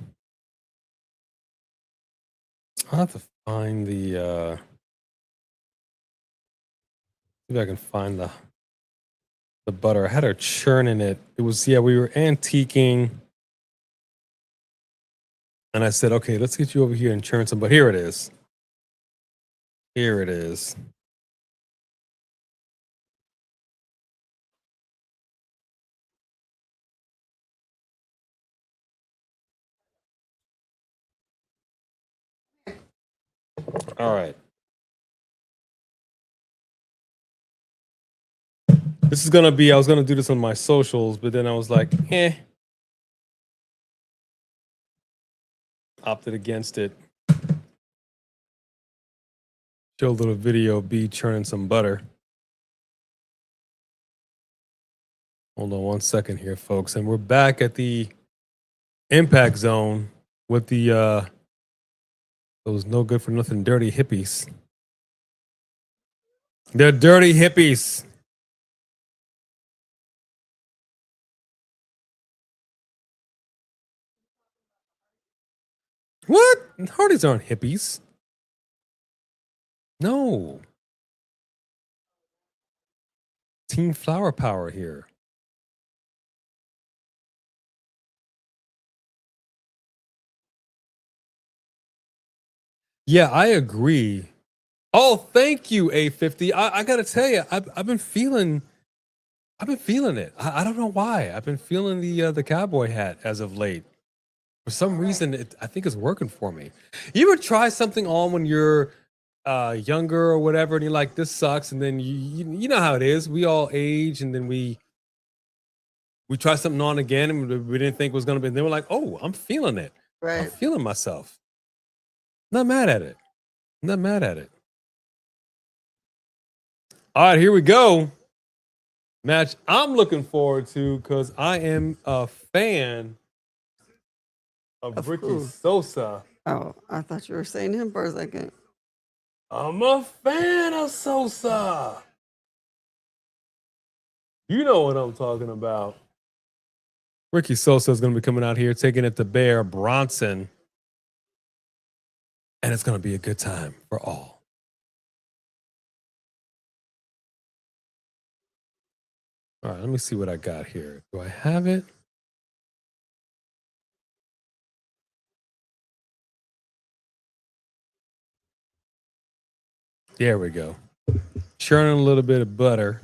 have to find the see if I can find the butter. I had her churning it. It was, we were antiquing. And I said, okay, let's get you over here and churn some. But here it is. Here it is. All right. This is going to be, I was going to do this on my socials, but then I was like, opted against it. Show a little video of B churning some butter. Hold on one second here, folks. And we're back at the Impact Zone with the those no good for nothing dirty hippies. They're dirty hippies. What? Hardys aren't hippies. No. Team Flower Power here. Yeah, I agree. Oh, thank you, A50. I gotta tell you, I've been feeling it. I don't know why. I've been feeling the cowboy hat as of late. For some reason, I think it's working for me. You ever try something on when you're younger or whatever, and you're like, this sucks, and then you know how it is. We all age, and then we try something on again, and we didn't think it was gonna be. And then we're like, oh, I'm feeling it. Right. I'm feeling myself. Not mad at it. Not mad at it. All right, here we go. Match I'm looking forward to because I am a fan of Ricky who? Sosa. Oh, I thought you were saying him for a second. I'm a fan of Sosa. You know what I'm talking about. Ricky Sosa is going to be coming out here, taking it to Bear Bronson. And it's going to be a good time for all. All right, let me see what I got here. Do I have it? There we go. Churning a little bit of butter.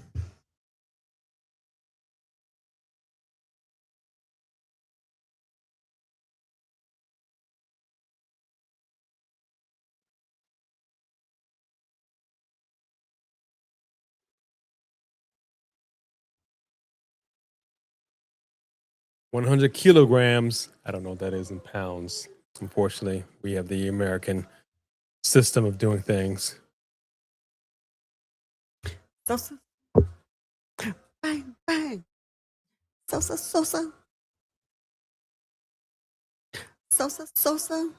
"100 kilograms." I don't know what that is in pounds. Unfortunately, we have the American system of doing things. Sosa. Bang, bang. Sosa. Sosa.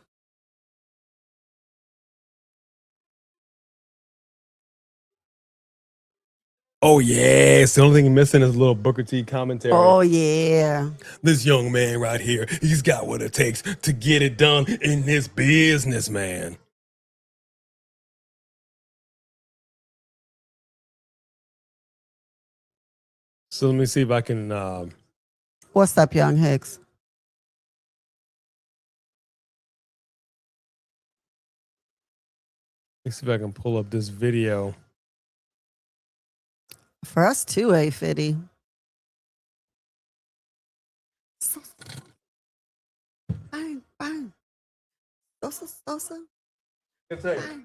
Oh yeah, it's the only thing missing is a little Booker T commentary. Oh yeah. This young man right here, he's got what it takes to get it done in this business, man. So let me see if I can. What's up, young Hicks? Let's see if I can pull up this video. For us too, A50. Bang, bang. Sosa. Bang.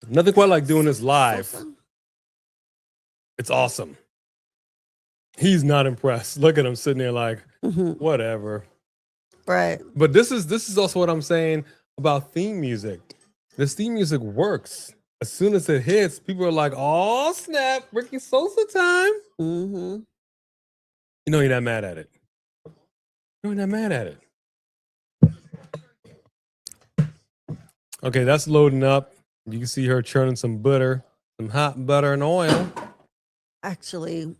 Nothing quite like doing this live. Sosa. It's awesome. He's not impressed. Look at him sitting there like, whatever. Right. But this is also what I'm saying about theme music. This theme music works. As soon as it hits, people are like, oh, snap, Ricky Sosa time. Mm-hmm. You know you're not mad at it. You're not mad at it. Okay, that's loading up. You can see her churning some butter, some hot butter and oil. Actually,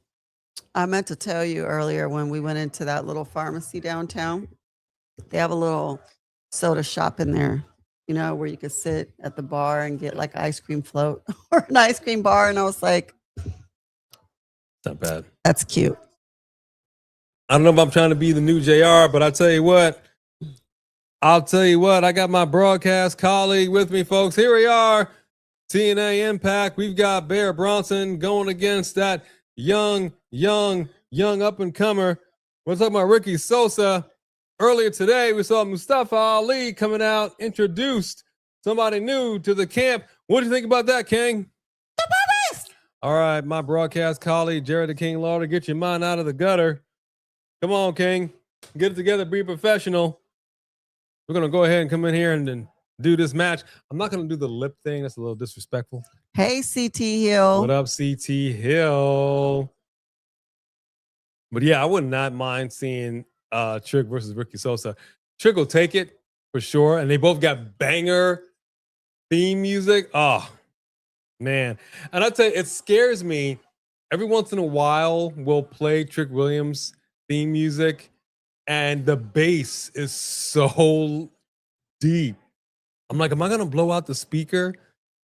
I meant to tell you earlier when we went into that little pharmacy downtown, they have a little soda shop in there, you know, where you could sit at the bar and get like ice cream float or an ice cream bar. And I was like, Not bad. that's cute. I don't know if I'm trying to be the new JR, but I'll tell you what, I got my broadcast colleague with me, folks. Here we are, TNA Impact. We've got Bear Bronson going against that young up-and-comer. We're talking about Ricky Sosa. Earlier today, we saw Mustafa Ali coming out, introduced somebody new to the camp. What do you think about that, King? All right, my broadcast colleague, Jared the King Lauder, get your mind out of the gutter. Come on, King. Get it together, be professional. We're going to go ahead and come in here and then do this match. I'm not going to do the lip thing. That's a little disrespectful. Hey, CT Hill. What up, CT Hill? But yeah, I would not mind seeing Trick versus Ricky Sosa. Trick will take it for sure. And they both got banger theme music. Oh, man. And I tell you, it scares me. Every once in a while, we'll play Trick Williams theme music, and the bass is so deep. I'm like, am I gonna blow out the speaker?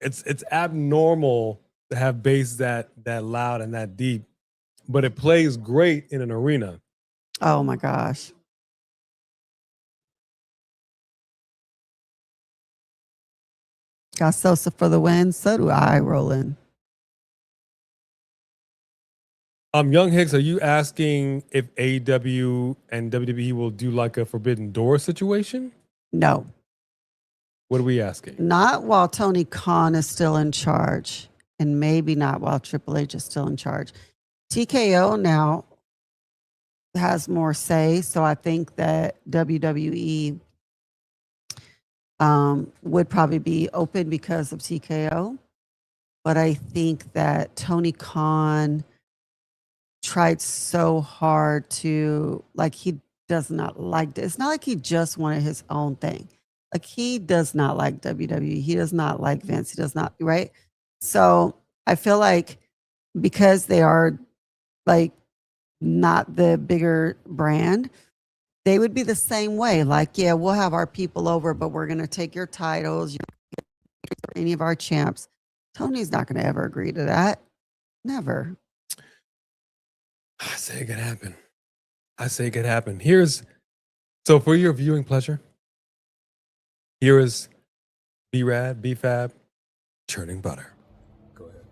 It's abnormal to have bass that loud and that deep, but it plays great in an arena. Oh my gosh. Got Sosa for the win. So do I, Roland. Young Hicks, are you asking if AEW and WWE will do like a Forbidden Door situation? No. What are we asking? Not while Tony Khan is still in charge, and maybe not while Triple H is still in charge. TKO now has more say, so I think that WWE would probably be open because of TKO. But I think that Tony Khan tried so hard to, like, he does not like this. It's not like he just wanted his own thing. Like, he does not like WWE. He does not like Vince. He does not, right? So I feel like because they are like not the bigger brand, they would be the same way. Like, yeah, we'll have our people over, but we're going to take your titles, any of our champs. Tony's not going to ever agree to that. Never. I say it could happen. So for your viewing pleasure, here is B-Rad, B-Fab, churning butter. Go ahead.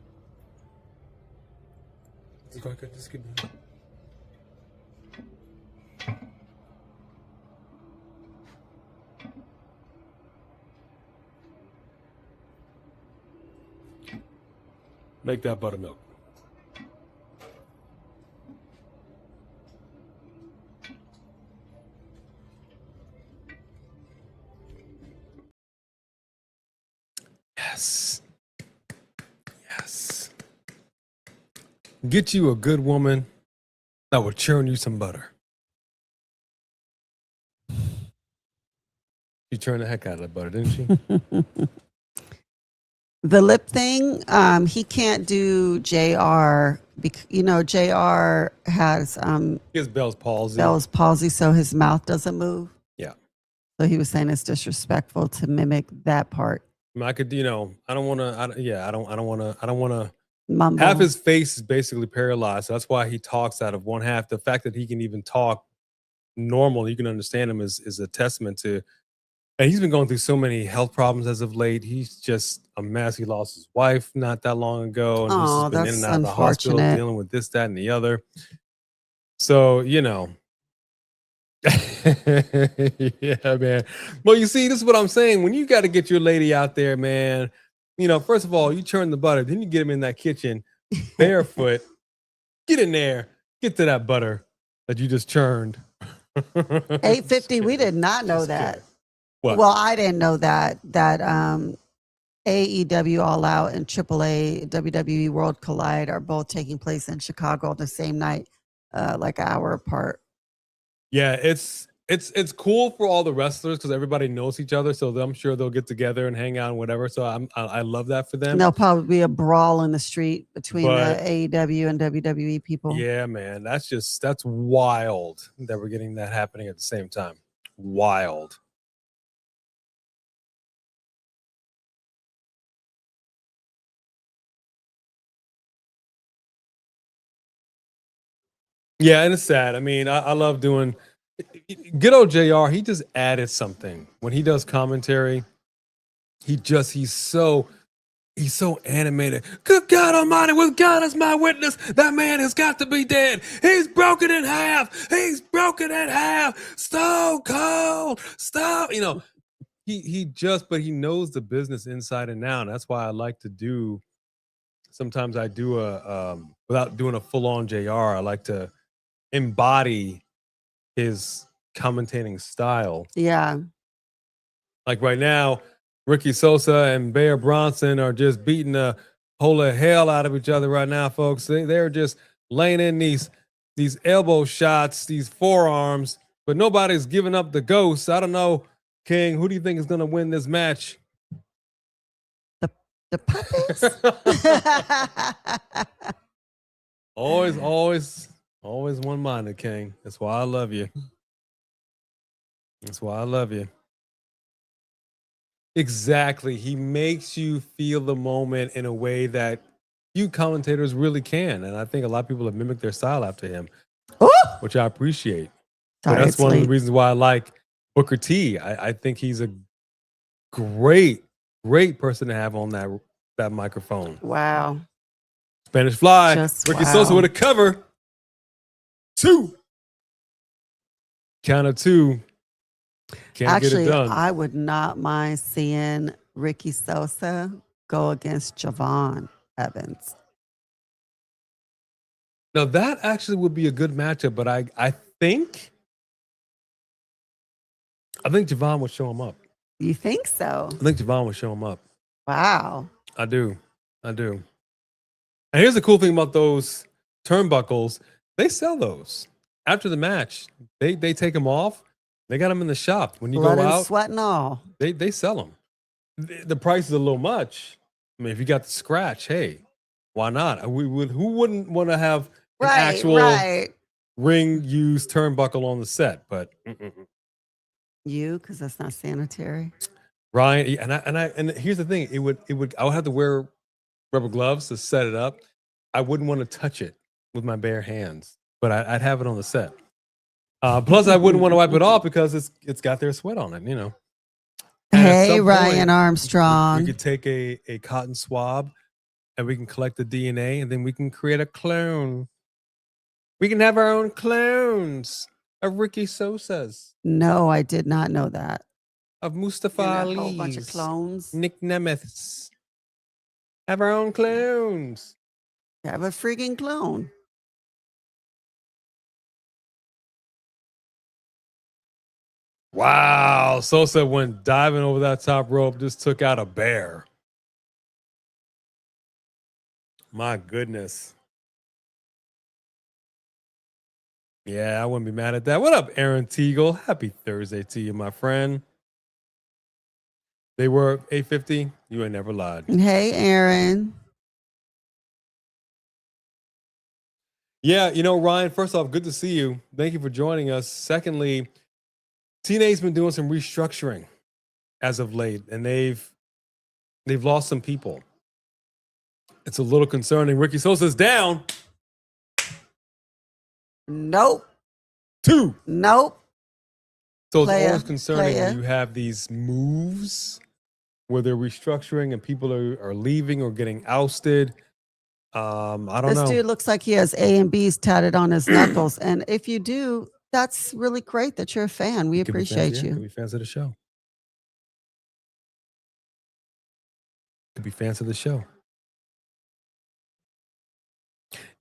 Just keep going. Make that buttermilk. Yes. Get you a good woman that will churn you some butter. She turned the heck out of that butter, didn't she? The lip thing, he can't do JR. JR has He has Bell's palsy. Bell's palsy, so his mouth doesn't move. Yeah. So he was saying it's disrespectful to mimic that part. I mean, I could, I don't want to. I don't want to. Mumble. Half his face is basically paralyzed. So that's why he talks out of one half. The fact that he can even talk normal, you can understand him, is a testament to. And he's been going through so many health problems as of late. He's just a mess. He lost his wife not that long ago, and he's just been in and out of the hospital dealing with this, that, and the other. So, yeah, man. Well, you see, this is what I'm saying. When you got to get your lady out there, man, first of all, you churn the butter, then you get him in that kitchen barefoot. Get in there, get to that butter that you just churned. 850. We did not know that. What? Well, I didn't know that AEW All Out and AAA WWE World Collide are both taking place in Chicago the same night, like an hour apart. Yeah, it's cool for all the wrestlers because everybody knows each other, so I'm sure they'll get together and hang out and whatever. So I love that for them. And there'll probably be a brawl in the street between the AEW and WWE people. Yeah, man, that's wild that we're getting that happening at the same time. Wild. Yeah, and it's sad. I mean, I love doing good old JR. He just added something when he does commentary. He's so animated. Good God Almighty, with God as my witness, that man has got to be dead. He's broken in half. He's broken in half. Stone Cold. Stop. But he knows the business inside and out. That's why I like to do. Sometimes I do without doing a full on JR. I like to embody his commentating style. Yeah. Like right now, Ricky Sosa and Bear Bronson are just beating the whole hell out of each other right now, folks. They're just laying in these elbow shots, these forearms, but nobody's giving up the ghost. I don't know, King. Who do you think is going to win this match? The puppets. Always one-minded, King. That's why I love you. That's why I love you. Exactly. He makes you feel the moment in a way that you commentators really can. And I think a lot of people have mimicked their style after him, which I appreciate. So that's one of the reasons why I like Booker T. I think he's a great person to have on that microphone. Wow. Spanish Fly. Ricky Sosa with a cover. 2. Count of 2. Can't get it done. I would not mind seeing Ricky Sosa go against Javon Evans. Now that actually would be a good matchup, but I think Javon would show him up. You think so? I think Javon would show him up. Wow. I do. And here's the cool thing about those turnbuckles. They sell those. After the match, they take them off. They got them in the shop. When you go out, sweat and all. They sell them. The price is a little much. I mean, if you got the scratch, hey, why not? Who wouldn't want to have an actual ring used turnbuckle on the set? But you, because that's not sanitary. Ryan, and here's the thing: I would have to wear rubber gloves to set it up. I wouldn't want to touch it with my bare hands, but I'd have it on the set. Plus, I wouldn't want to wipe it off because it's got their sweat on it, And hey, Ryan Armstrong. We could take a cotton swab and we can collect the DNA and then we can create a clone. We can have our own clones of Ricky Sosa's. No, I did not know that. Of Mustafa Ali's. A whole bunch of clones. Nic Nemeth's. Have our own clones. Have a freaking clone. Wow. Sosa went diving over that top rope, just took out a bear. My goodness. Yeah, I wouldn't be mad at that. What up, Aaron Teagle? Happy Thursday to you, my friend. They were 850. You ain't never lied. Hey, Aaron. Yeah, Ryan, first off, good to see you. Thank you for joining us. Secondly, TNA's been doing some restructuring as of late, and they've lost some people. It's a little concerning. Ricky Sosa's down. Nope. 2. Nope. So it's always concerning when you have these moves where they're restructuring and people are leaving or getting ousted. I don't know. This dude looks like he has A and B's tatted on his knuckles. And if you do, that's really great that you're a fan. We appreciate you. Could be fans of the show. Could be fans of the show.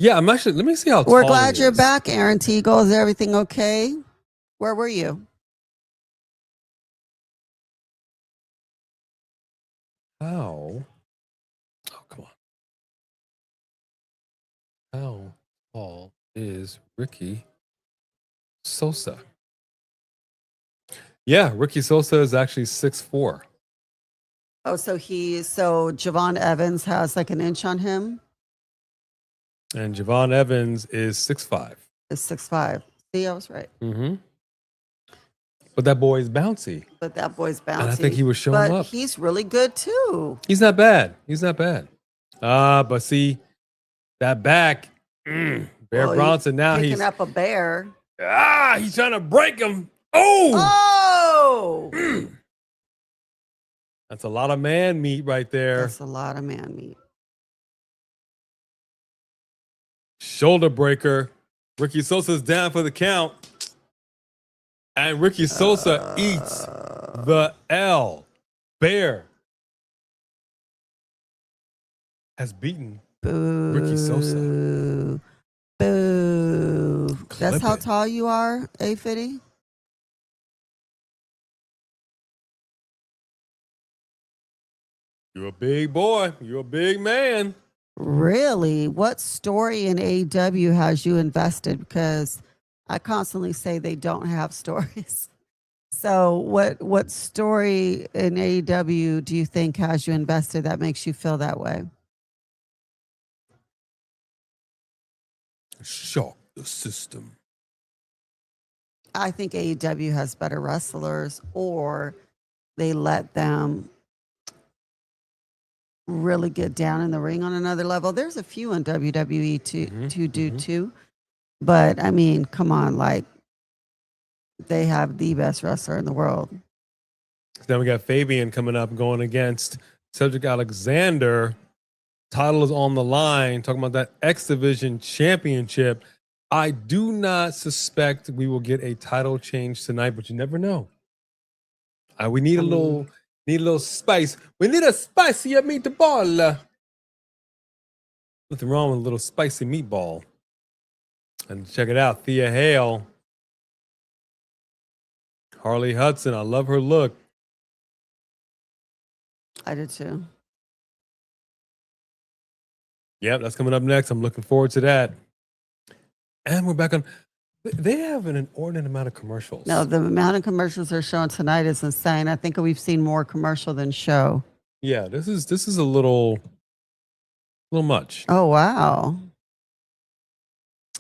Yeah, I'm actually, let me see how We're tall glad he you're is. back, Aaron Teagle. Is everything okay? Where were you? How? Oh, come on. How tall is Ricky Sosa? Yeah, Ricky Sosa is actually 6'4". Oh, so Javon Evans has like an inch on him. And Javon Evans is 6'5". It's 6'5". See, I was right. Mm-hmm. But that boy is bouncy. And I think he was showing up. He's really good too. He's not bad. But see, that back, Bear Bronson now picking up a bear. He's trying to break him. Oh! That's a lot of man meat right there. That's a lot of man meat. Shoulder breaker. Ricky Sosa's down for the count. And Ricky Sosa eats the L. Bear has beaten Ricky Sosa. Boo. That's how it. tall you are, A50? You're a big boy. You're a big man. Really? What story in AEW has you invested? Because I constantly say they don't have stories. So what story in AEW do you think has you invested that makes you feel that way? Shock the system. I think AEW has better wrestlers, or they let them really get down in the ring on another level. There's a few in WWE to do too. But I mean, come on, like they have the best wrestler in the world. Then we got Fabian coming up going against Cedric Alexander. Title is on the line, talking about that X Division championship. I do not suspect we will get a title change tonight, but you never know. We need a little spice. We need a spicier meatball. Nothing wrong with a little spicy meatball. And check it out, Thea Hale. Harley Hudson, I love her look. I did too. Yep, that's coming up next. I'm looking forward to that. And we're back on. They have an inordinate amount of commercials. No, the amount of commercials they're showing tonight is insane. I think we've seen more commercial than show. Yeah, this is a little much. Oh, wow.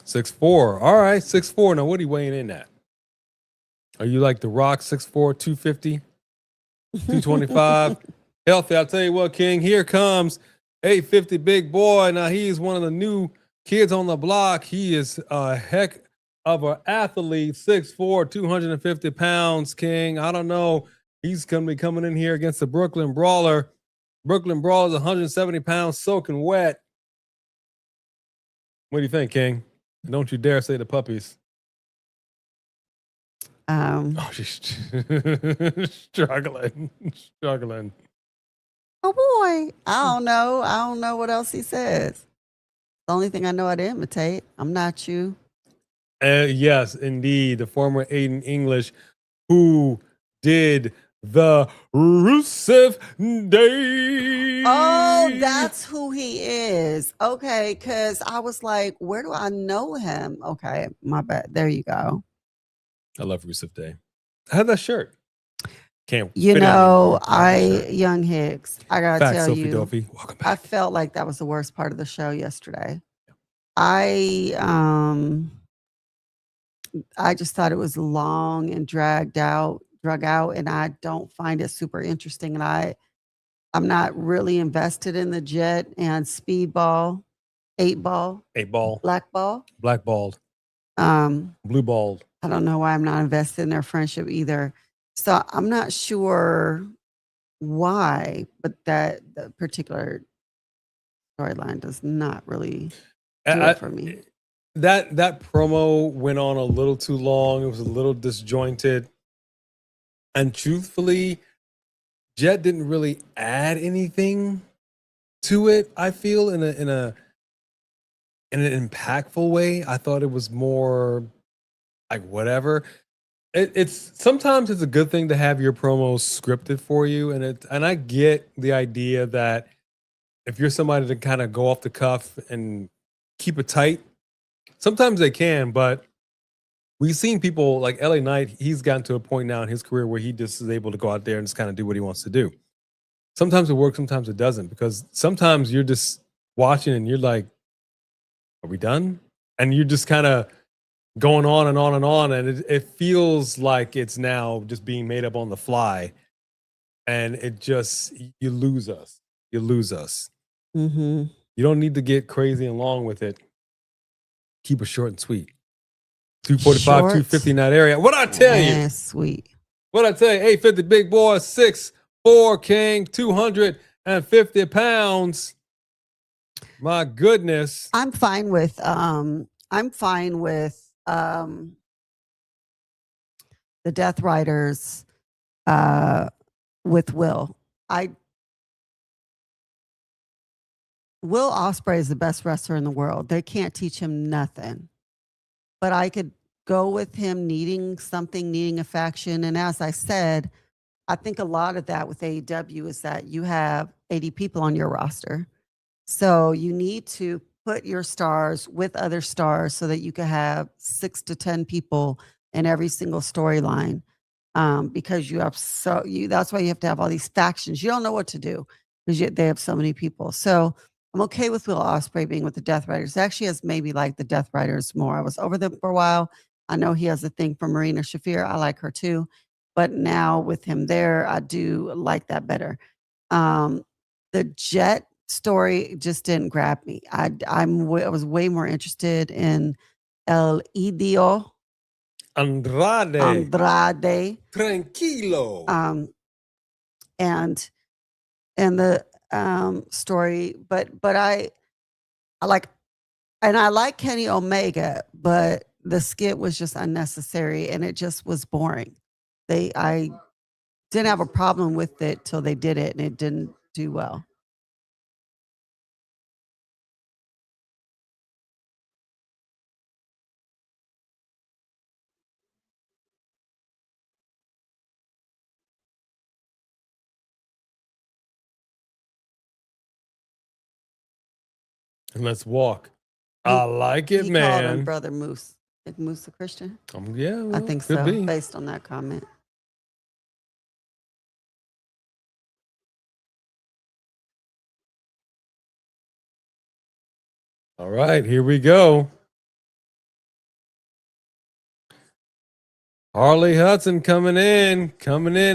6'4". All right, 6'4". Now, what are you weighing in at? Are you like The Rock, 6'4", 250, 225? Healthy, I'll tell you what, King. Here comes 850 big boy. Now, he's one of the new kids on the block. He is a heck of an athlete, 6'4", 250 pounds, King. I don't know. He's going to be coming in here against the Brooklyn Brawler. Brooklyn Brawler is 170 pounds, soaking wet. What do you think, King? Don't you dare say the puppies. She's struggling. Oh boy. I don't know what else he says. The only thing I know how to imitate. I'm not you. Yes, indeed. The former Aiden English who did the Rusev Day. Oh, that's who he is. Okay, because I was like, where do I know him? Okay, my bad. There you go. I love Rusev Day. I have that shirt. Can't. You fit it know, anymore. Young Hicks, I gotta Facts, tell Sophie you, Dolphy. Welcome I back. felt like that was the worst part of the show yesterday. I just thought it was long and drug out, and I don't find it super interesting. And I'm not really invested in the Jet and Speedball, 8 Ball, 8 Ball, Blackball. blackballed, Um, blue balled. I don't know why I'm not invested in their friendship either. So I'm not sure why, but that the particular storyline does not really do it for me. That promo went on a little too long. It was a little disjointed, and truthfully, Jet didn't really add anything to it. I feel in an impactful way. I thought it was more like whatever. It's sometimes it's a good thing to have your promos scripted for you, and I get the idea that if you're somebody to kind of go off the cuff and keep it tight, sometimes they can, but we've seen people like LA Knight, he's gotten to a point now in his career where he just is able to go out there and just kind of do what he wants to do. Sometimes it works, sometimes it doesn't, because sometimes you're just watching and you're like, are we done? And you're just kind of going on and on and on. And it feels like it's now just being made up on the fly. And it just, you lose us. You lose us. Mm-hmm. You don't need to get crazy and long with it. Keep it short and sweet. 245, 250 in that area. What I tell you? Sweet. What I tell you? 850 big boy, 6'4" king, 250 pounds. My goodness. I'm fine with the Death Riders with Will. Will Ospreay is the best wrestler in the world. They can't teach him nothing. But I could go with him needing something, needing a faction. And as I said, I think a lot of that with AEW is that you have 80 people on your roster. So you need to put your stars with other stars so that you can have 6 to 10 people in every single storyline. Because you have that's why you have to have all these factions. You don't know what to do because they have so many people. So I'm okay with Will Ospreay being with the Death Riders. Actually, has maybe like the Death Riders more. I was over them for a while. I know he has a thing for Marina Shafir. I like her too. But now with him there, I do like that better. The Jet story just didn't grab me. I was way more interested in El Idio Andrade. Tranquilo. And the story, but I like, and I like Kenny Omega, but the skit was just unnecessary and it just was boring. I didn't have a problem with it till they did it and it didn't do well. And let's walk. I like it, he man. Called him Brother Moose. Is Moose a Christian? Yeah, well, I think could so, be. based on that comment. All right, here we go. Harley Hudson coming in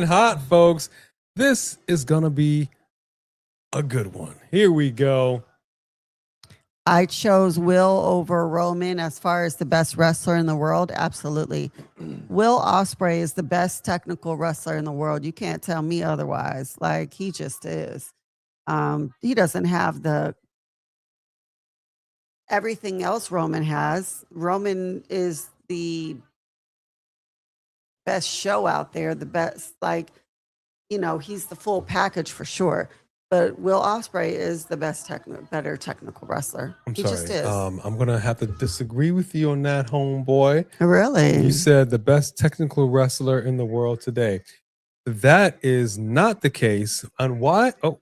hot, folks. This is gonna be a good one. Here we go. I chose Will over Roman as far as the best wrestler in the world. Absolutely. Will Ospreay is the best technical wrestler in the world. You can't tell me otherwise. Like, he just is. He doesn't have the everything else Roman has. Roman is the best show out there, the best, like, he's the full package for sure. But Will Ospreay is the better technical wrestler. I'm he sorry. just is. I'm gonna have to disagree with you on that, homeboy. Really? You said the best technical wrestler in the world today. That is not the case. And why? Oh,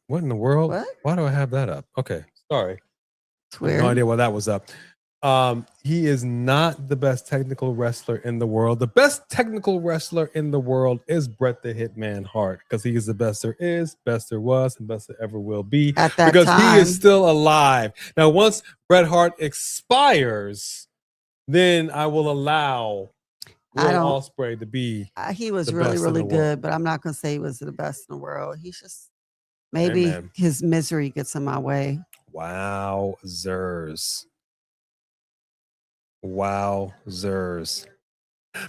what in the world? What? Why do I have that up? Okay, sorry. It's weird. No idea why that was up. He is not the best technical wrestler in the world. The best technical wrestler in the world is Bret the Hitman Hart, because he is the best there is, best there was, and best there ever will be. At that because he time. is still alive. Now, once Bret Hart expires, then I will allow Will Ospreay to be. He was the really, best in really the good, world. but I'm not going to say he was the best in the world. He's just Hey, maybe man. his misery gets in my way. Wowzers. Wowzers.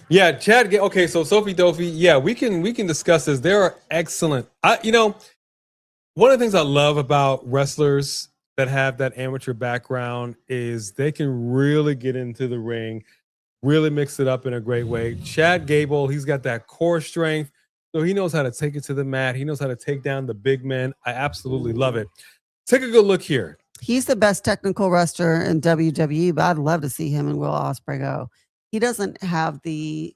Yeah, Chad. Okay, so Sophie Dophie. Yeah, we can discuss this. There are excellent. One of the things I love about wrestlers that have that amateur background is they can really get into the ring, really mix it up in a great way. Chad Gable, he's got that core strength, so he knows how to take it to the mat. He knows how to take down the big men. I absolutely love it. Take a good look here. He's the best technical wrestler in WWE, but I'd love to see him and Will Ospreay go. He doesn't have the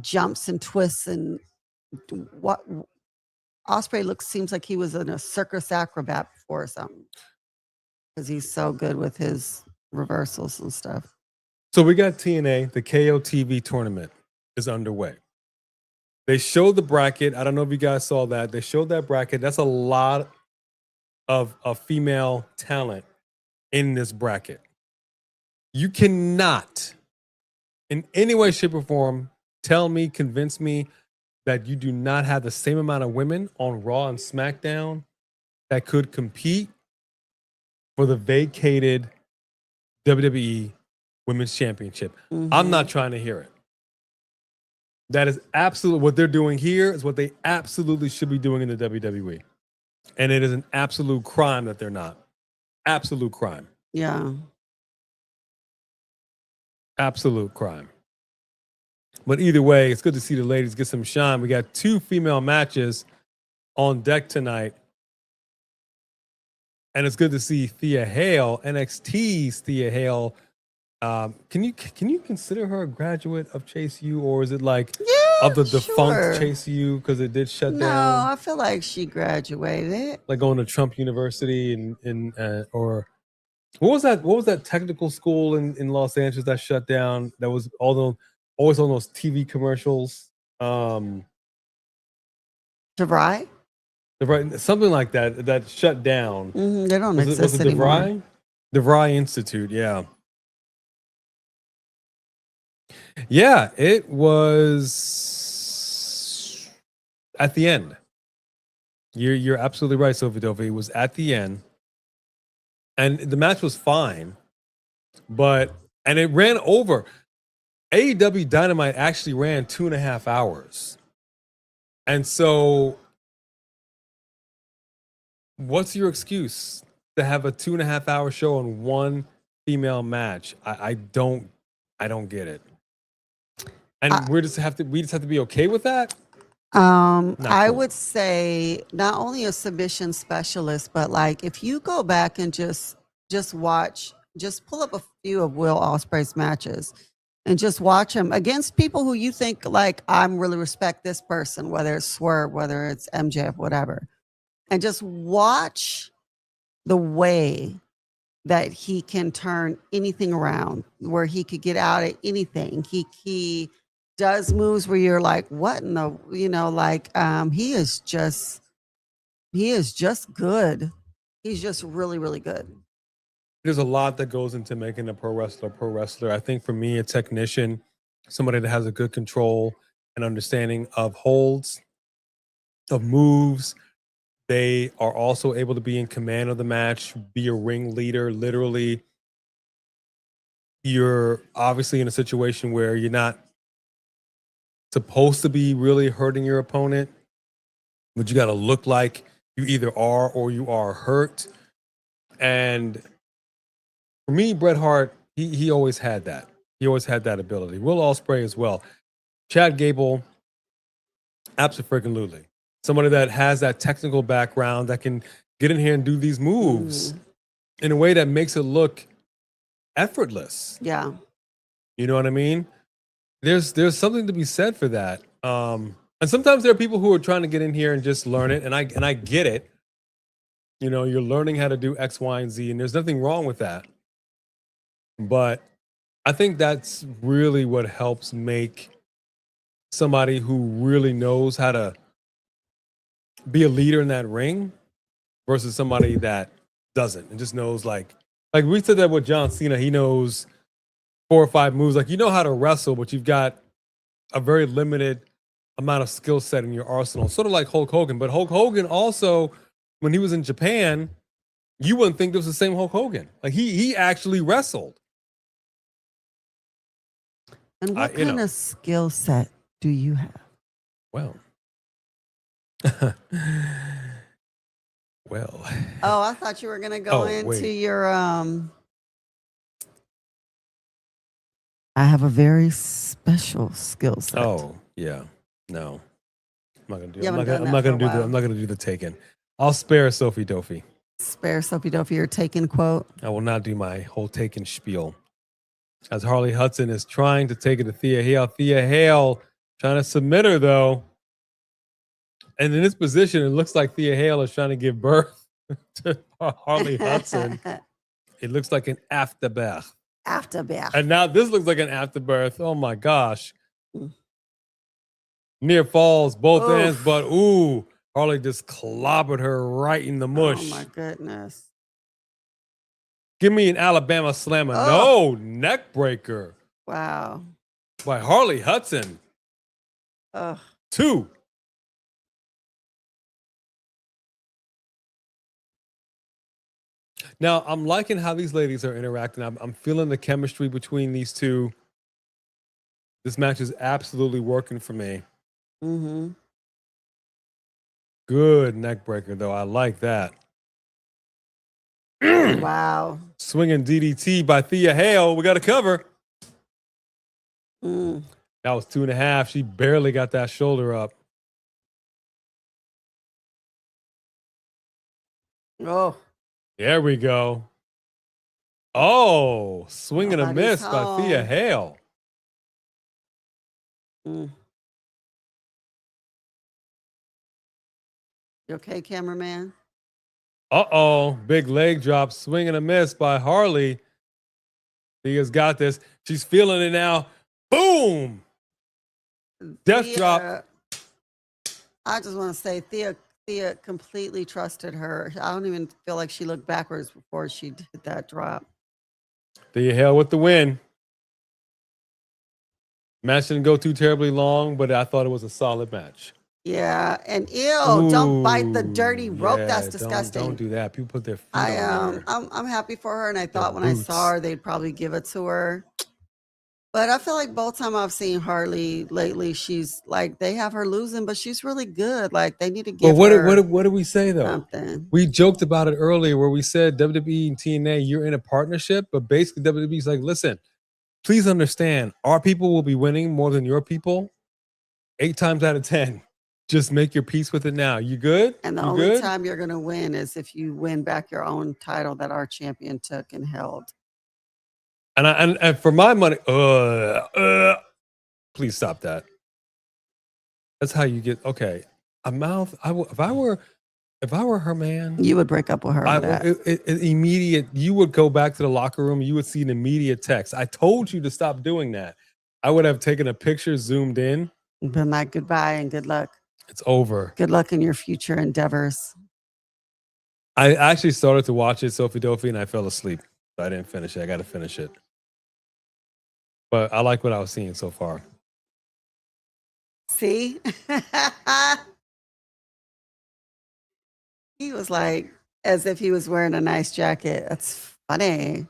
jumps and twists and what Ospreay seems like he was in a circus acrobat before or something, because he's so good with his reversals and stuff. So we got TNA, the KO TV tournament is underway. They showed the bracket. I don't know if you guys saw that. They showed that bracket. That's a lot of female talent in this bracket. You cannot, in any way, shape, or form, convince me that you do not have the same amount of women on Raw and SmackDown that could compete for the vacated WWE Women's Championship. I'm not trying to hear it. That is absolutely what they're doing here, is what they absolutely should be doing in the WWE. And it is an absolute crime that they're not. Absolute crime. Yeah. Absolute crime. But either way, it's good to see the ladies get some shine. We got 2 female matches on deck tonight. And it's good to see Thea Hale, NXT's Thea Hale. Can you consider her a graduate of Chase U, or is it like of the defunct Chase U because it did shut down? No, I feel like she graduated. Like going to Trump University or what was that technical school in Los Angeles that shut down? That was always on those TV commercials. DeVry? Something like that shut down. They don't exist anymore. DeVry Institute, yeah. Yeah, it was at the end. You're absolutely right, Sophie Dovey. It was at the end. And the match was fine, and it ran over. AEW Dynamite actually ran 2.5 hours. And so what's your excuse to have a 2.5 hour show on one female match? I don't get it. And we just have to be okay with that? I would say not only a submission specialist, but like if you go back and just watch, just pull up a few of Will Ospreay's matches and just watch him against people who you think like, I'm really respect this person, whether it's Swerve, whether it's MJF, whatever, and just watch the way that he can turn anything around, where he could get out at anything. He does moves where you're like, what in the, he is just good. He's just really, really good. There's a lot that goes into making a pro wrestler. I think for me, a technician, somebody that has a good control and understanding of holds, of moves. They are also able to be in command of the match, be a ring leader. Literally, you're obviously in a situation where you're not supposed to be really hurting your opponent, but you got to look like you either are or you are hurt. And for me, Bret Hart, he always had that. He always had that ability. Will Ospreay as well. Chad Gable, absolutely. Somebody that has that technical background that can get in here and do these moves in a way that makes it look effortless. Yeah. You know what I mean? There's something to be said for that. And sometimes there are people who are trying to get in here and just learn it. And I get it. You know, you're learning how to do X, Y, and Z, and there's nothing wrong with that. But I think that's really what helps make somebody who really knows how to be a leader in that ring versus somebody that doesn't and just knows like we said that with John Cena. He knows 4 or 5 moves. Like, you know how to wrestle, but you've got a very limited amount of skill set in your arsenal. Sort of like Hulk Hogan. But Hulk Hogan also, when he was in Japan, you wouldn't think it was the same Hulk Hogan. Like he actually wrestled. And what kind of skill set do you have? Well. Well. Oh, I thought you were going to go into your I have a very special skill set. Oh, yeah. No. I'm not going to do You it. haven't I'm not done going to that do for a I'm not going to do the Taken. I'll spare Sophie Dophie. Spare Sophie Dophie your Taken quote. I will not do my whole Taken spiel. As Harley Hudson is trying to take it to Thea Hale. Thea Hale trying to submit her, though. And in this position, it looks like Thea Hale is trying to give birth to Harley Hudson. It looks like an afterbirth. Afterbirth. And now this looks like an afterbirth. Oh, my gosh. Near falls, both ends, but ooh, Harley just clobbered her right in the mush. Oh, my goodness. Give me an Alabama slammer. No, neck breaker. Wow. By Harley Hudson. 2. Now, I'm liking how these ladies are interacting. I'm feeling the chemistry between these two. This match is absolutely working for me. Mm-hmm. Good neck breaker, though. I like that. Wow. Swinging DDT by Thea Hale. We got to cover. Mm. That was 2.5. She barely got that shoulder up. Oh. There we go. Oh, swing and a miss by Thea Hale. Mm. You okay, cameraman? Uh-oh. Big leg drop. Swing and a miss by Harley. Thea's got this. She's feeling it now. Boom. Death drop. I just want to say Thea completely trusted her. I don't even feel like she looked backwards before she did that drop. Thea Hale with the win. Match didn't go too terribly long, but I thought it was a solid match. Yeah, and don't bite the dirty rope. That's disgusting. Don't do that. People put their feet on her. I'm happy for her, and I thought when I saw her, they'd probably give it to her. But I feel like both times I've seen Harley lately, she's like they have her losing, but she's really good. Like they need to give her. What did we say though? Something. We joked about it earlier, where we said WWE and TNA, you're in a partnership, but basically WWE's like, listen, please understand, our people will be winning more than your people 8 times out of 10. Just make your peace with it now. You good? And the only time you're going to win is if you win back your own title that our champion took and held. And for my money, please stop that. That's how you get a mouth. If I were her man, you would break up with her. Immediate. You would go back to the locker room. You would see an immediate text. I told you to stop doing that. I would have taken a picture, zoomed in, been like goodbye and good luck. It's over. Good luck in your future endeavors. I actually started to watch it, Sophie Dophie, and I fell asleep. So I didn't finish it. I got to finish it. But I like what I was seeing so far. See? He was like, as if he was wearing a nice jacket. That's funny.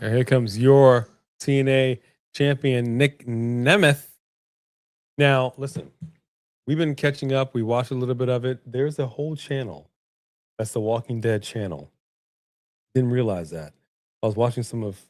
And here comes your TNA champion, Nic Nemeth. Now, listen, we've been catching up. We watched a little bit of it. There's a whole channel. That's the Walking Dead channel. Didn't realize that. I was watching some of,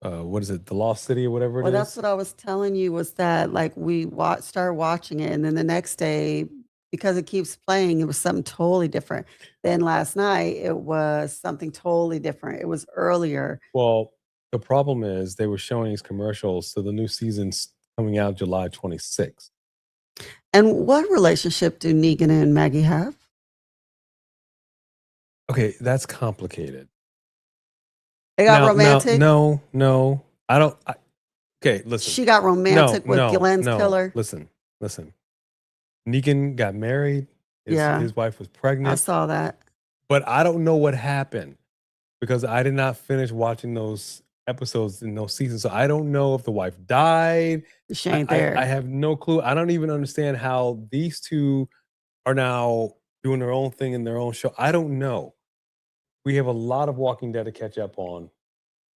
what is it, The Lost City or whatever it is? Well, that's what I was telling you was that, like, we started watching it, and then the next day, because it keeps playing, it was something totally different. Then last night, it was something totally different. It was earlier. Well, the problem is they were showing these commercials, so the new season's coming out July 26th. And what relationship do Negan and Maggie have? Okay, that's complicated. They got romantic. No. I don't. Okay, listen. She got romantic with Glenn's killer. Listen. Negan got married. His wife was pregnant. I saw that. But I don't know what happened because I did not finish watching those episodes in those seasons. So I don't know if the wife died. She ain't there. I have no clue. I don't even understand how these two are now doing their own thing in their own show. I don't know. We have a lot of Walking Dead to catch up on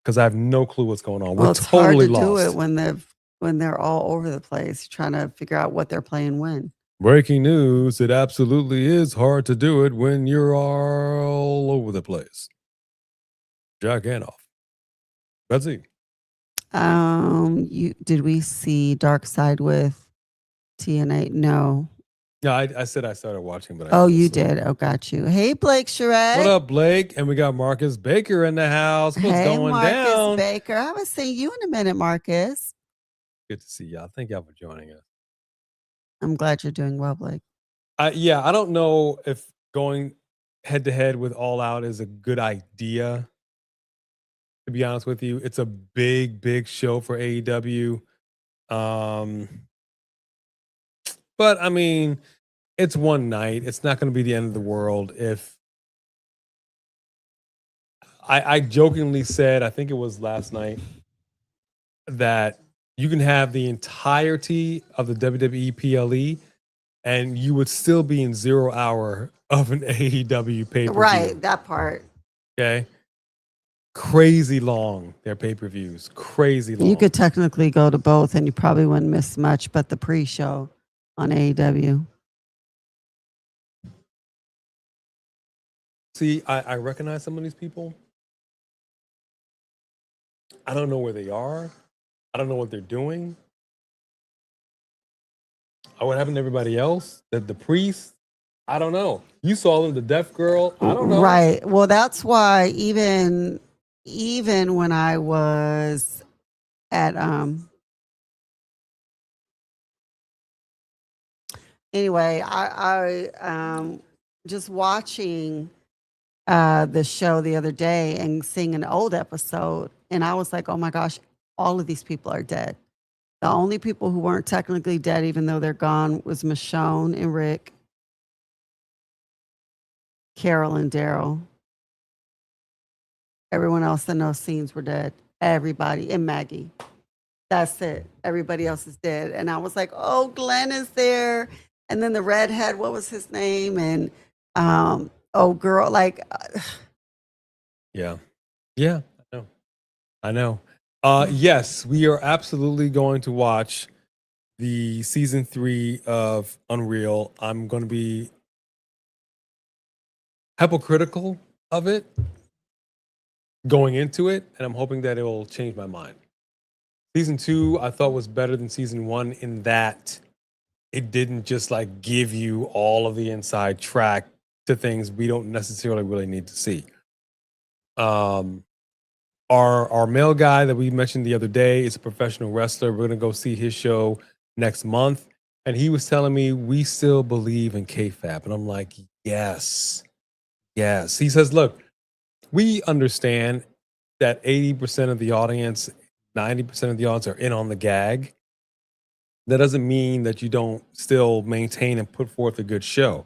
because I have no clue what's going on. Well, We're it's totally hard to lost. do it when they're all over the place, trying to figure out what they're playing when. Breaking news, it absolutely is hard to do it when you're all over the place. Jack Ganoff. Betsy. Did we see Dark Side with TNA? No. Yeah, I said I started watching, but you did. Oh, got you. Hey, Blake Charette. What up, Blake? And we got Marcus Baker in the house. What's going Marcus down? Baker. I haven't seen you in a minute, Marcus. Good to see y'all. Thank y'all for joining us. I'm glad you're doing well, Blake. I don't know if going head to head with All Out is a good idea. To be honest with you, it's a big show for AEW. But I mean, it's one night. It's not going to be the end of the world. If I jokingly said, I think it was last night, that you can have the entirety of the WWE PLE and you would still be in 0 hour of an AEW pay-per-view. Right, that part. Okay. Crazy long, their pay-per-views. Crazy long. You could technically go to both and you probably wouldn't miss much but the pre-show on AEW. See, I recognize some of these people. I don't know where they are. I don't know what they're doing. What happened to everybody else? The priest? I don't know. You saw them, the deaf girl. I don't know. Right. Well, that's why even when I was at anyway, I just watching the show the other day and seeing an old episode, and I was like, oh my gosh, all of these people are dead. The only people who weren't technically dead, even though they're gone, was Michonne and Rick, Carol and Daryl. Everyone else in those scenes were dead. Everybody, and Maggie. That's it. Everybody else is dead. And I was like, oh, Glenn is there. And then the redhead, what was his name? And oh, girl, like. Yeah, I know. Yes, we are absolutely going to watch the season 3 of Unreal. I'm going to be hypocritical of it going into it, and I'm hoping that it will change my mind. Season 2, I thought, was better than season 1 in that it didn't just like give you all of the inside track to things we don't necessarily really need to see. Our male guy that we mentioned the other day is a professional wrestler. We're gonna go see his show next month, and he was telling me we still believe in kayfabe, and I'm like, yes. He says, look, we understand that 80% of the audience, 90% of the audience are in on the gag. That doesn't mean that you don't still maintain and put forth a good show.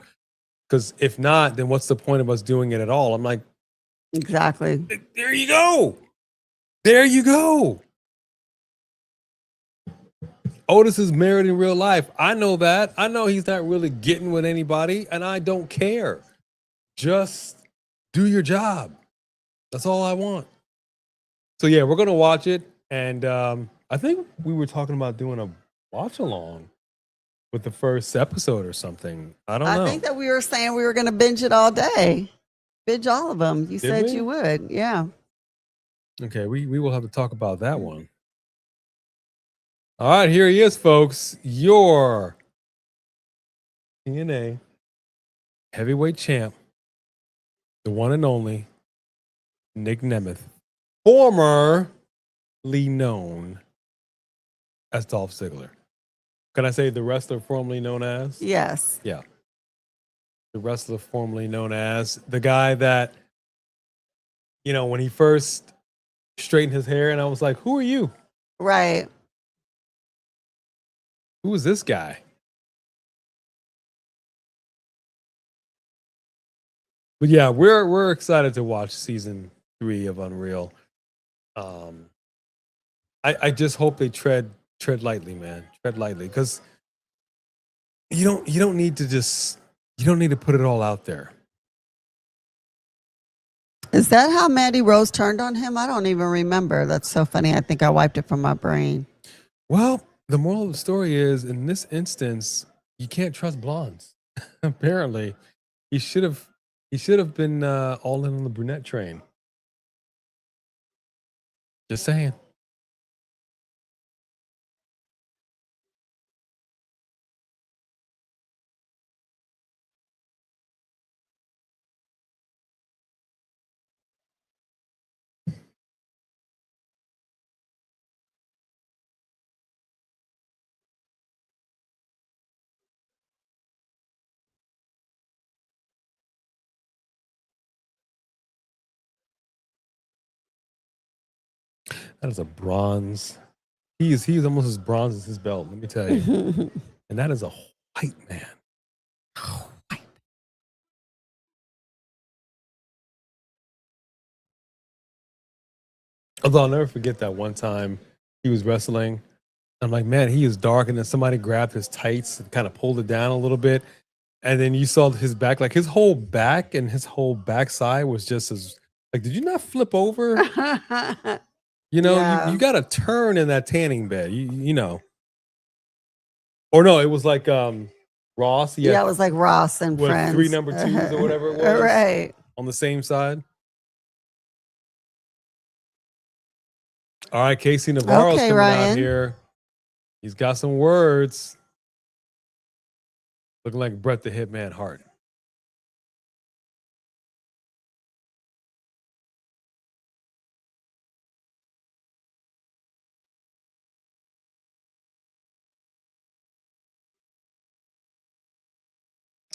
Because if not, then what's the point of us doing it at all? I'm like, exactly. There you go. Otis is married in real life. I know that. I know he's not really getting with anybody, and I don't care. Just do your job. That's all I want. So yeah, we're gonna watch it, and I think we were talking about doing a watch along with the first episode or something. I don't know. I think that we were saying we were going to binge it all day. Binge all of them. You said you would. Yeah. Okay, we will have to talk about that one. All right, here he is, folks. Your TNA heavyweight champ, the one and only Nic Nemeth, formerly known as Dolph Ziggler. Can I say the wrestler formerly known as? Yes. Yeah. The wrestler formerly known as the guy that, when he first straighten his hair, and I was like, "Who are you? Right. Who is this guy?" But yeah, we're excited to watch season 3 of Unreal. I just hope they tread lightly, man. Tread lightly, because you don't need to put it all out there. Is that how Mandy Rose turned on him? I don't even remember. That's so funny. I think I wiped it from my brain. Well, the moral of the story is, in this instance, you can't trust blondes. Apparently, he should have been all in on the brunette train. Just saying. That is a bronze. He's almost as bronze as his belt. Let me tell you. And that is a white man. Although I'll never forget that one time he was wrestling. I'm like, man, he is dark. And then somebody grabbed his tights and kind of pulled it down a little bit. And then you saw his back, like his whole back and his whole backside was just as, like, did you not flip over? You know, Yeah. you got to turn in that tanning bed, you know. Or no, it was like Ross. Yeah, it was like Ross and with Friends. 3 number 2s or whatever it was. Right. On the same side. All right, KC Navarro's Okay, coming Ryan. out here. He's got some words. Looking like Bret the Hitman Hart.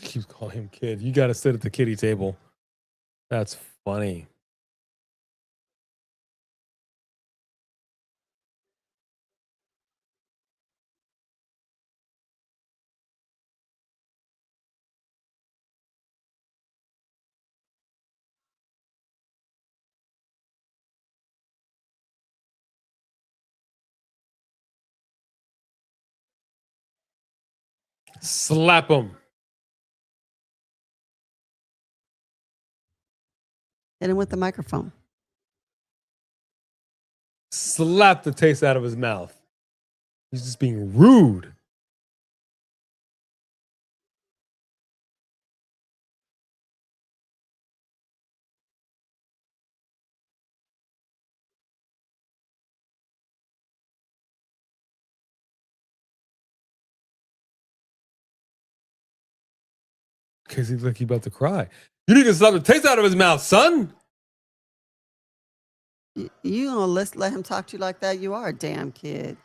Keeps calling him kid. You got to sit at the kiddie table. That's funny. Slap him. Hit him with the microphone. Slap the taste out of his mouth. He's just being rude. Because he's like, he about to cry. You need to slap the taste out of his mouth, son. You gonna let him talk to you like that? You are a damn kid.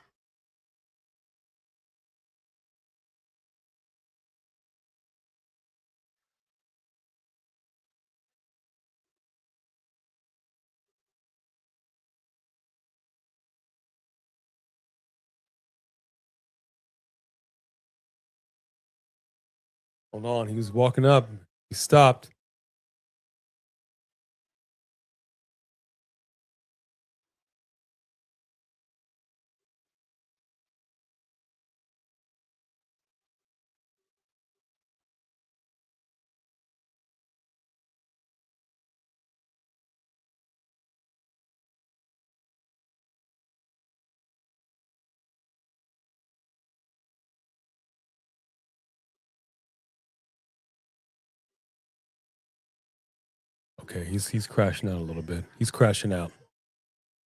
Hold on. He was walking up. He stopped. Okay, he's crashing out a little bit. He's crashing out.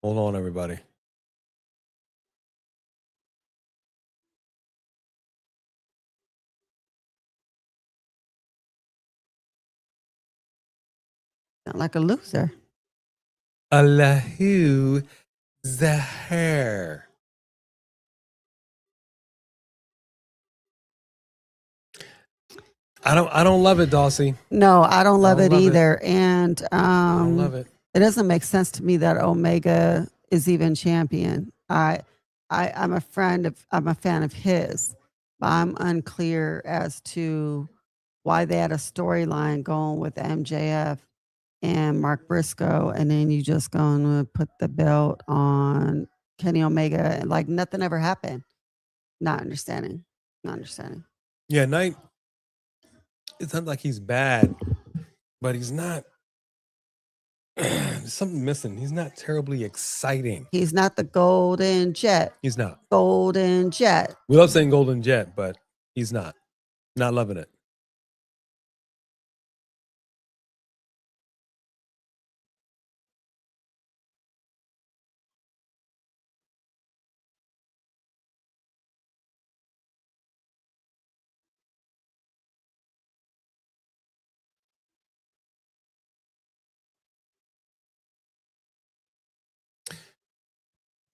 Hold on, everybody. Sound like a loser. Allahu Zahar. I don't love it, Dawsey. No, I don't love I it don't love it. either. And I don't love it. It doesn't make sense to me that Omega is even champion. I'm a fan of his, but I'm unclear as to why they had a storyline going with MJF and Mark Briscoe, and then you just going to put the belt on Kenny Omega, and like nothing ever happened. Not understanding. Yeah, Knight. It's not like he's bad, but he's not. There's something missing. He's not terribly exciting. He's not the Golden Jet. He's not. Golden Jet. We love saying Golden Jet, but he's not. Not loving it.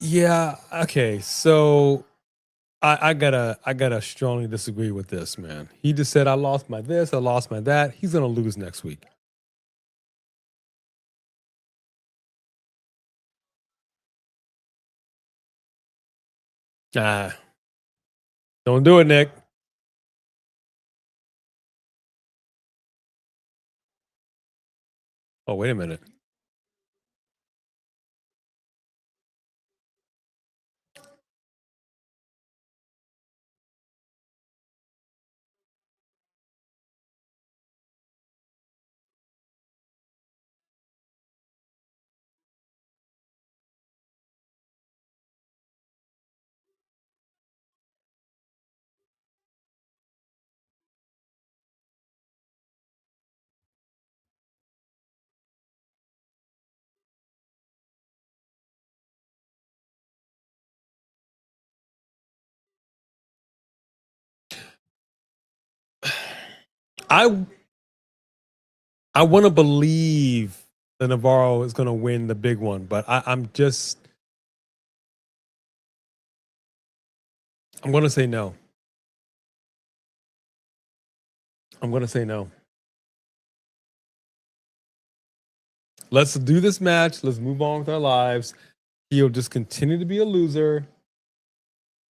Yeah. Okay. So I gotta strongly disagree with this, man. He just said I lost my this, I lost my that. He's gonna lose next week. Ah, don't do it, Nick. Oh, wait a minute. I want to believe that Navarro is going to win the big one, but I'm going to say no. I'm going to say no. Let's do this match. Let's move on with our lives. He'll just continue to be a loser.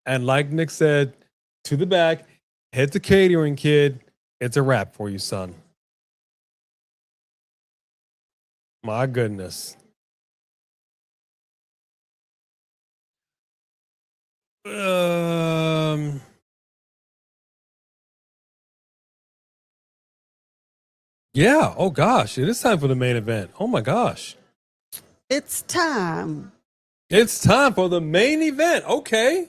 And like Nick said, to the back, head to catering, kid. It's a wrap for you, son. My goodness. Yeah. Oh gosh, it is time for the main event. Oh my gosh. It's time. It's time for the main event. Okay.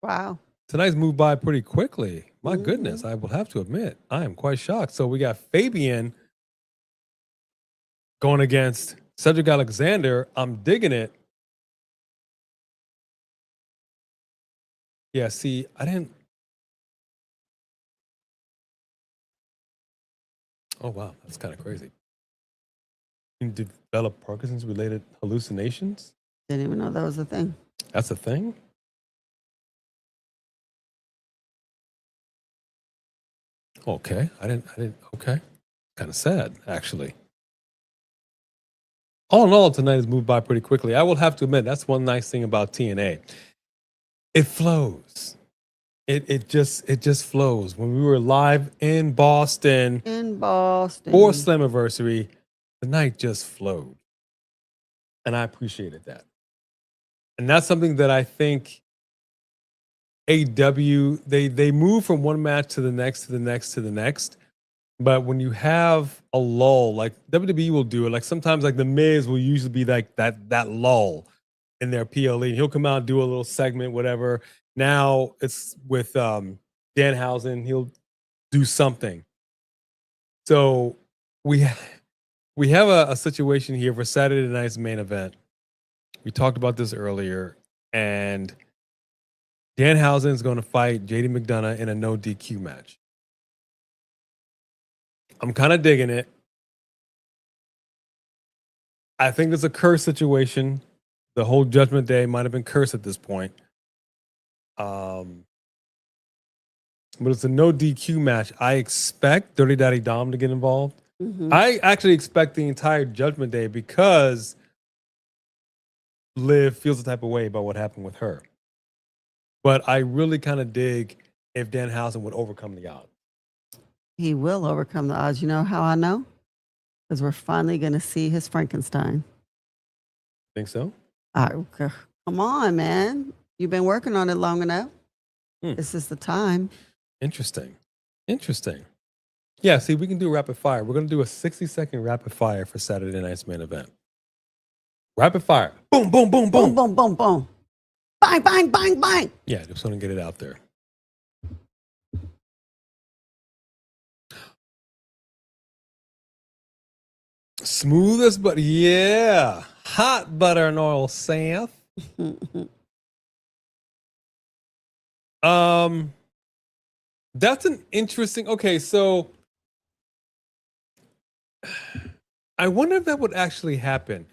Wow. Tonight's moved by pretty quickly. My goodness, I will have to admit, I am quite shocked. So we got Fabian going against Cedric Alexander. I'm digging it. Yeah, see, I didn't. Oh, wow. That's kind of crazy. You can develop Parkinson's related hallucinations? Didn't even know that was a thing. That's a thing? Okay. I didn't. Okay. Kind of sad, actually. All in all, tonight has moved by pretty quickly. I will have to admit, that's one nice thing about TNA. It flows. It just flows. When we were live in Boston for Slammiversary, the night just flowed. And I appreciated that. And that's something that I think AEW, they move from one match to the next, to the next, to the next. But when you have a lull, like WWE will do it, like sometimes like the Miz will usually be like that lull in their PLE. He'll come out and do a little segment, whatever. Now it's with Danhausen. He'll do something. So we have a situation here for Saturday night's main event. We talked about this earlier, and Danhausen is going to fight JD McDonough in a no DQ match. I'm kind of digging it. I think it's a curse situation. The whole Judgment Day might have been cursed at this point. But it's a no DQ match. I expect Dirty Daddy Dom to get involved. I actually expect the entire Judgment Day because Liv feels the type of way about what happened with her. But I really kind of dig if Danhausen would overcome the odds. He will overcome the odds. You know how I know? Because we're finally going to see his Frankenstein. Think so? Come on, man. You've been working on it long enough. This is the time. Interesting. Yeah, see, we can do rapid fire. We're going to do a 60-second rapid fire for Saturday night's main event. Rapid fire. Boom, boom, boom, boom. Boom, boom, boom, boom. Bang, bang, bang, bang. Yeah, just want to get it out there. Smooth as butter. Yeah. Hot butter and oil, Seth. That's an interesting. Okay, so I wonder if that would actually happen.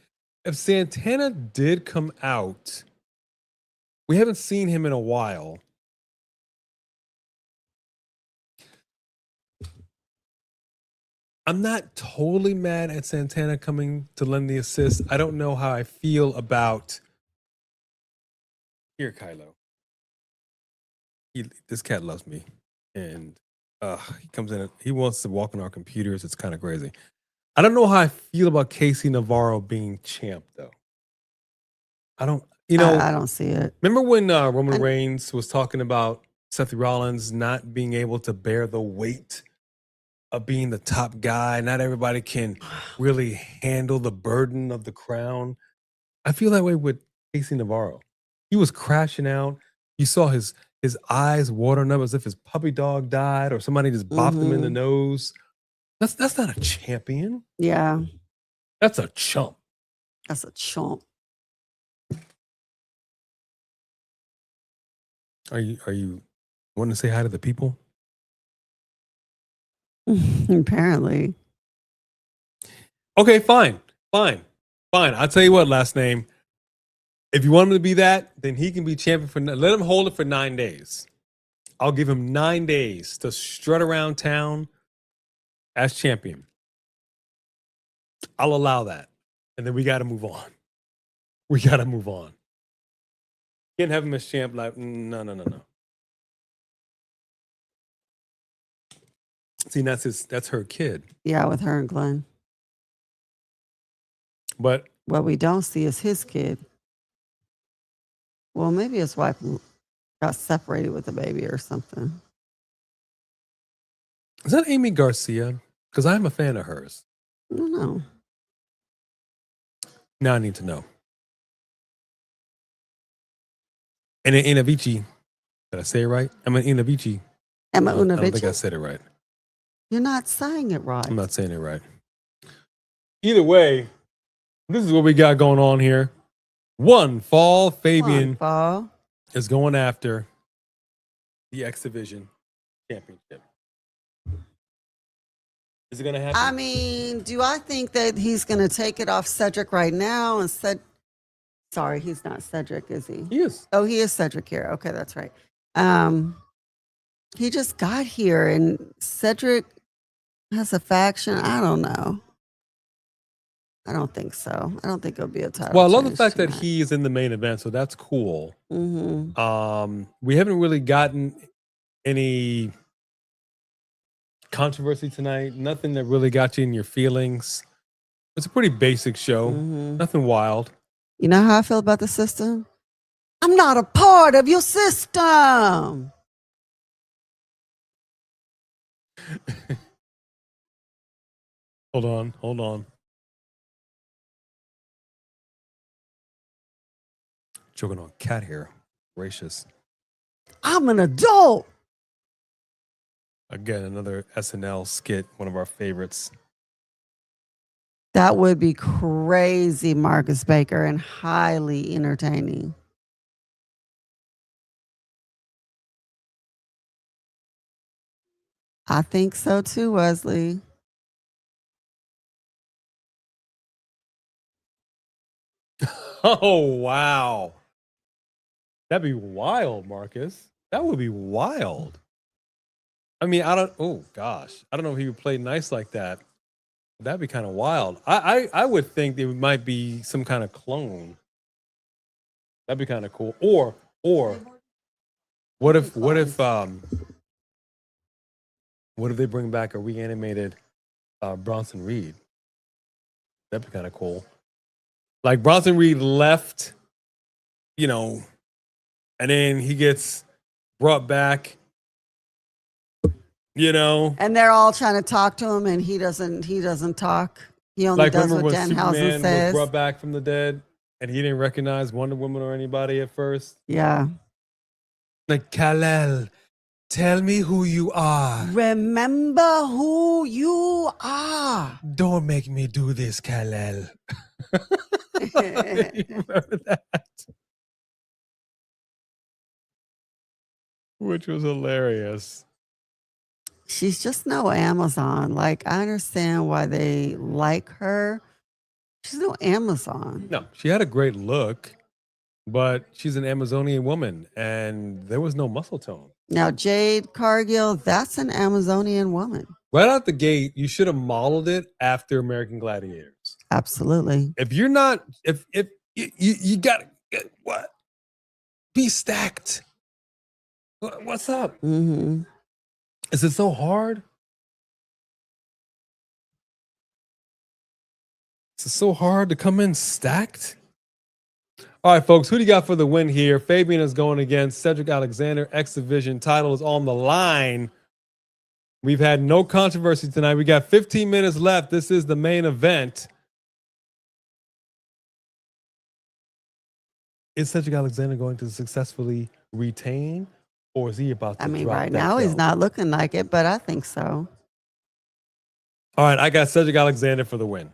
If Santana did come out, we haven't seen him in a while. I'm not totally mad at Santana coming to lend the assist. I don't know how I feel about here, Kylo. This cat loves me, and he comes in. He wants to walk on our computers. It's kind of crazy. I don't know how I feel about KC Navarro being champ, though. I don't. I don't see it. Remember when Roman Reigns was talking about Seth Rollins not being able to bear the weight of being the top guy? Not everybody can really handle the burden of the crown. I feel that way with KC Navarro. He was crashing out. You saw his eyes watering up as if his puppy dog died or somebody just bopped him in the nose. That's not a champion. Yeah. That's a chump. That's a chump. Are you wanting to say hi to the people? Apparently. Okay, fine. I'll tell you what, last name. If you want him to be that, then he can be champion let him hold it for 9 days. I'll give him 9 days to strut around town as champion. I'll allow that. And then we got to move on. Can't have him as champ like, no. See, that's her kid. Yeah, with her and Glenn. But what we don't see is his kid. Well, maybe his wife got separated with the baby or something. Is that Amy Garcia? Because I'm a fan of hers. I don't know. Now I need to know. And in Inavici, did I say it right? I mean, Inavici. Emma I don't Unavici? think I said it right. You're not saying it right. I'm not saying it right. Either way, this is what we got going on here. One fall, Fabian is going after the X Division Championship. Is it going to happen? I mean, do I think that he's going to take it off Cedric right now? And sorry, he's not Cedric, is he? He is. Oh, he is Cedric here. Okay, that's right. He just got here, and Cedric has a faction. I don't know. I don't think so. I don't think it'll be a title. Well, I love the fact that he is in the main event, so that's cool. Mm-hmm. We haven't really gotten any controversy tonight. Nothing that really got you in your feelings. It's a pretty basic show. Mm-hmm. Nothing wild. You know how I feel about the system? I'm not a part of your system. Hold on. Choking on cat hair. Gracious. I'm an adult. Again, another SNL skit, one of our favorites. That would be crazy, Marcus Baker, and highly entertaining. I think so too, Wesley. Oh, wow. That'd be wild, Marcus. That would be wild. I mean, oh gosh. I don't know if he would play nice like that. That'd be kind of wild. I would think there might be some kind of clone. That'd be kind of cool. Or what if they bring back a reanimated Bronson Reed? That'd be kind of cool. Like Bronson Reed left, you know, and then he gets brought back, you know. And they're all trying to talk to him, and he doesn't talk. He only Like does remember what when Danhausen Superman was says. brought back from the dead and he didn't recognize Wonder Woman or anybody at first? Yeah. Like, Kal-El, tell me who you are. Remember who you are. Don't make me do this, Kal-El. Remember that? Which was hilarious. She's just no Amazon. Like, I understand why they like her. She's no Amazon. No, she had a great look, but she's an Amazonian woman and there was no muscle tone. Now, Jade Cargill, that's an Amazonian woman. Right out the gate, you should have modeled it after American Gladiators. Absolutely. If you're not, if you got what? Be stacked. What's up? Mm-hmm. Is it so hard? Is it so hard to come in stacked? All right, folks, who do you got for the win here? Fabian is going against Cedric Alexander. X Division title is on the line. We've had no controversy tonight. We got 15 minutes left. This is the main event. Is Cedric Alexander going to successfully retain, or is he about to drop Right that now he's belt? not looking like it, but I think so. All right, I got Cedric Alexander for the win.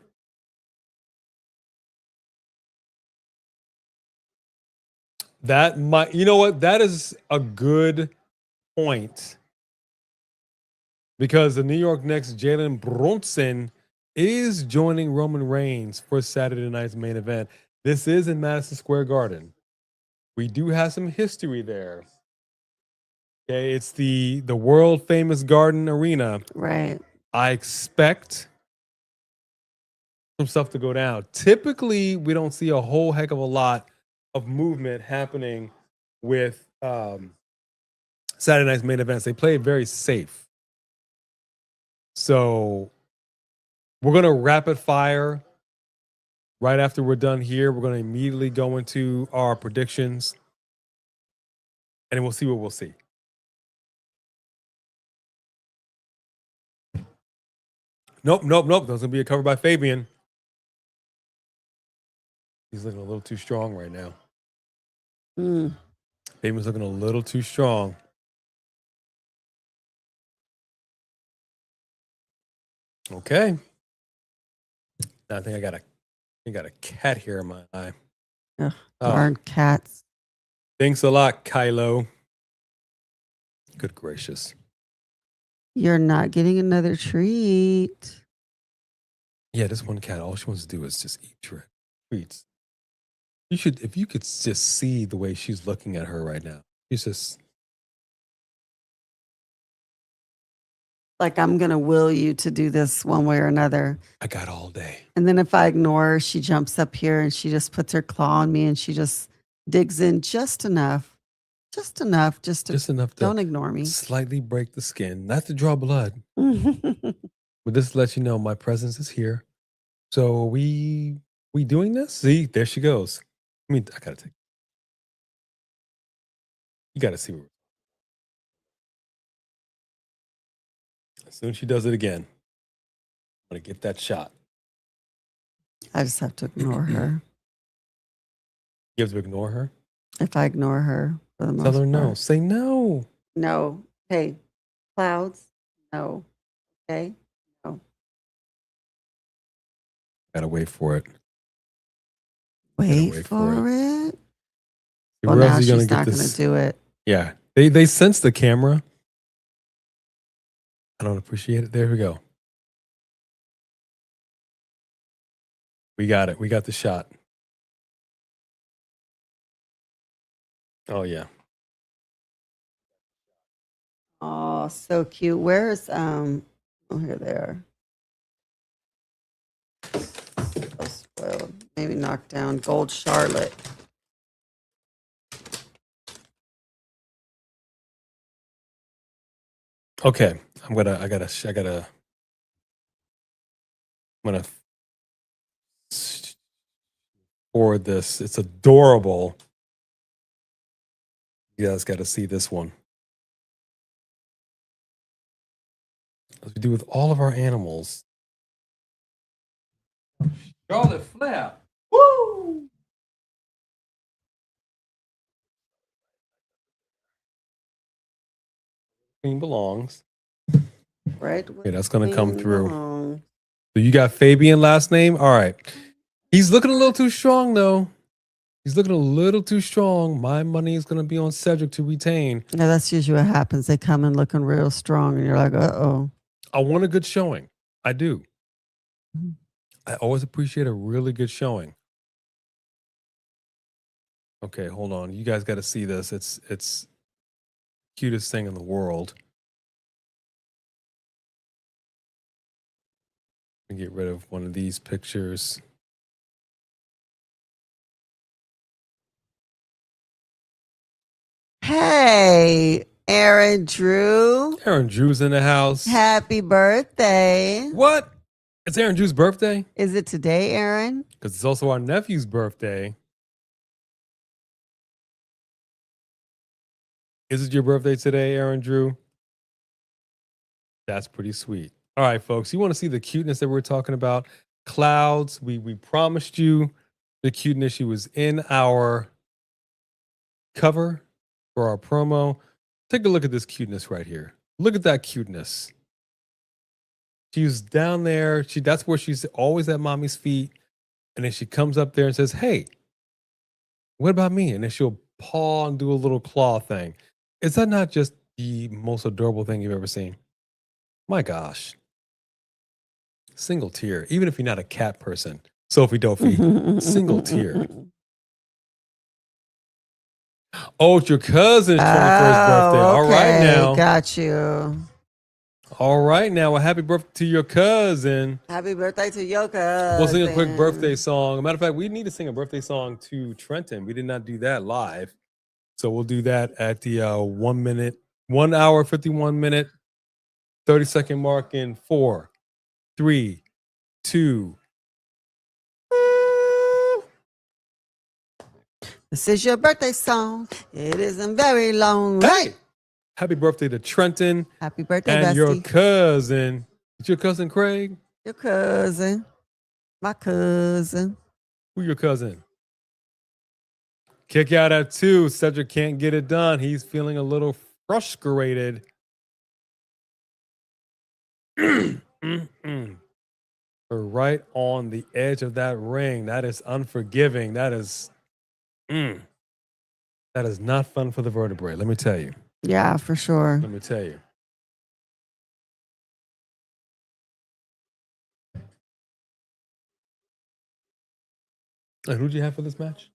That might, you know what? That is a good point because the New York Knicks' Jalen Brunson is joining Roman Reigns for Saturday night's main event. This is in Madison Square Garden. We do have some history there. Okay, it's the world famous Garden Arena. Right. I expect some stuff to go down. Typically, we don't see a whole heck of a lot of movement happening with Saturday night's main events. They play it very safe. So we're going to rapid fire right after we're done here. We're going to immediately go into our predictions and we'll see what we'll see. Nope. That's going to be a cover by Fabian. He's looking a little too strong right now. Fabian's looking a little too strong. Okay. Now I think I got a cat here in my eye. Ugh, darn cats. Thanks a lot, Kylo. Good gracious. You're not getting another treat. Yeah, this one cat, all she wants to do is just eat treats. You should, if you could just see the way she's looking at her right now. She's just like, I'm going to will you to do this one way or another. I got all day. And then if I ignore her, she jumps up here and she just puts her claw on me and she just digs in just enough to don't ignore me. Slightly break the skin, not to draw blood. But this lets you know my presence is here. So we doing this? See, there she goes. I mean, I gotta take. You gotta see. As soon as she does it again, I'm gonna get that shot. I just have to ignore her. You have to ignore her? If I ignore her, for the most Tell her part. no. Say no. No. Hey, clouds. No. Okay. No. Gotta wait for it. Wait for it. Well, Where else now are you she's gonna not get going this? to do it. Yeah, they sense the camera. I don't appreciate it. There we go. We got it. We got the shot. Oh yeah. Oh, so cute. Where's oh, here they are. Maybe knock down Gold Charlotte. Okay, I'm gonna forward this. It's adorable. You guys got to see this one. As we do with all of our animals. Charlotte Flair. Woo! Queen belongs. Right. Okay, that's gonna come through. Belong. So you got Fabian last name? All right. He's looking a little too strong, though. He's looking a little too strong. My money is going to be on Cedric to retain. Yeah, that's usually what happens. They come in looking real strong, and you're like, uh-oh. I want a good showing. I do. I always appreciate a really good showing. Okay, hold on. You guys got to see this. It's cutest thing in the world. Let me get rid of one of these pictures. Hey, Aaron Drew. Aaron Drew's in the house. Happy birthday. What? It's Aaron Drew's birthday? Is it today, Aaron? Because it's also our nephew's birthday. Is it your birthday today, Aaron Drew? That's pretty sweet. All right, folks, you want to see the cuteness that we're talking about? Clouds, we promised you the cuteness. She was in our cover for our promo. Take a look at this cuteness right here. Look at that cuteness. She's down there. That's where she's always at mommy's feet. And then she comes up there and says, hey, what about me? And then she'll paw and do a little claw thing. Is that not just the most adorable thing you've ever seen? My gosh. Single tear. Even if you're not a cat person. Sophie Dophie. Single tear. Oh, it's your cousin's 21st birthday. All right now. Got you. All right now. Well, happy birthday to your cousin. Happy birthday to your cousin. We'll sing a quick birthday song. As a matter of fact, we need to sing a birthday song to Trenton. We did not do that live. So we'll do that at the 1 hour, 51 minute, 30-second mark in 4, 3, 2. This is your birthday song. It isn't very long. Hey! Happy birthday to Trenton. Happy birthday, and bestie. Your cousin. It's your cousin Craig? Your cousin. My cousin. Who your cousin? Kick out at 2. Cedric can't get it done. He's feeling a little frustrated. We're right on the edge of that ring. That is unforgiving. That is not fun for the vertebrae. Let me tell you. Yeah, for sure. Let me tell you. And who'd you have for this match?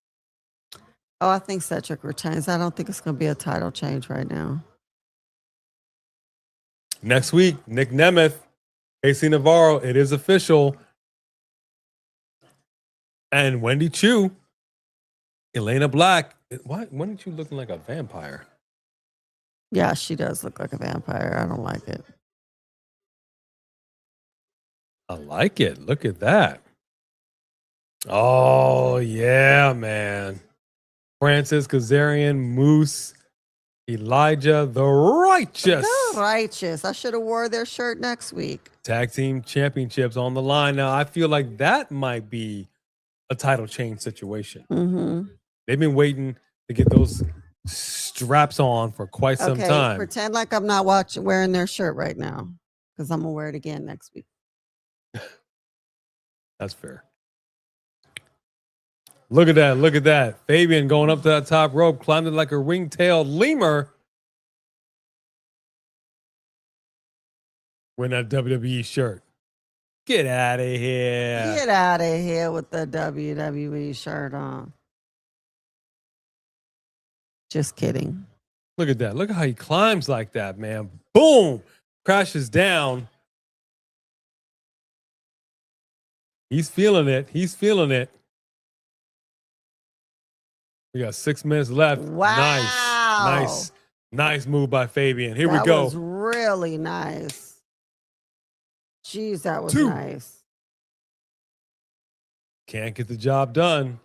Oh, I think Cedric retains. I don't think it's going to be a title change right now. Next week, Nic Nemeth, KC Navarro. It is official. And Wendy Chu, Elena Black. Why Wendy Chu looking like a vampire? Yeah, she does look like a vampire. I don't like it. I like it. Look at that. Oh, yeah, man. Francis, Kazarian, Moose, Elijah, the Righteous. The Righteous. I should have wore their shirt next week. Tag team championships on the line. Now, I feel like that might be a title change situation. Mm-hmm. They've been waiting to get those straps on for quite some time. Pretend like I'm not wearing their shirt right now, because I'm going to wear it again next week. That's fair. Look at that. Look at that. Fabian going up to that top rope, climbing like a ring-tailed lemur. Wearing that WWE shirt. Get out of here. Get out of here with the WWE shirt on. Just kidding. Look at that. Look at how he climbs like that, man. Boom. Crashes down. He's feeling it. He's feeling it. We got 6 minutes left. Wow. Nice move by Fabian. Here we That go. was really nice. Jeez, that was 2. nice. Can't get the job done.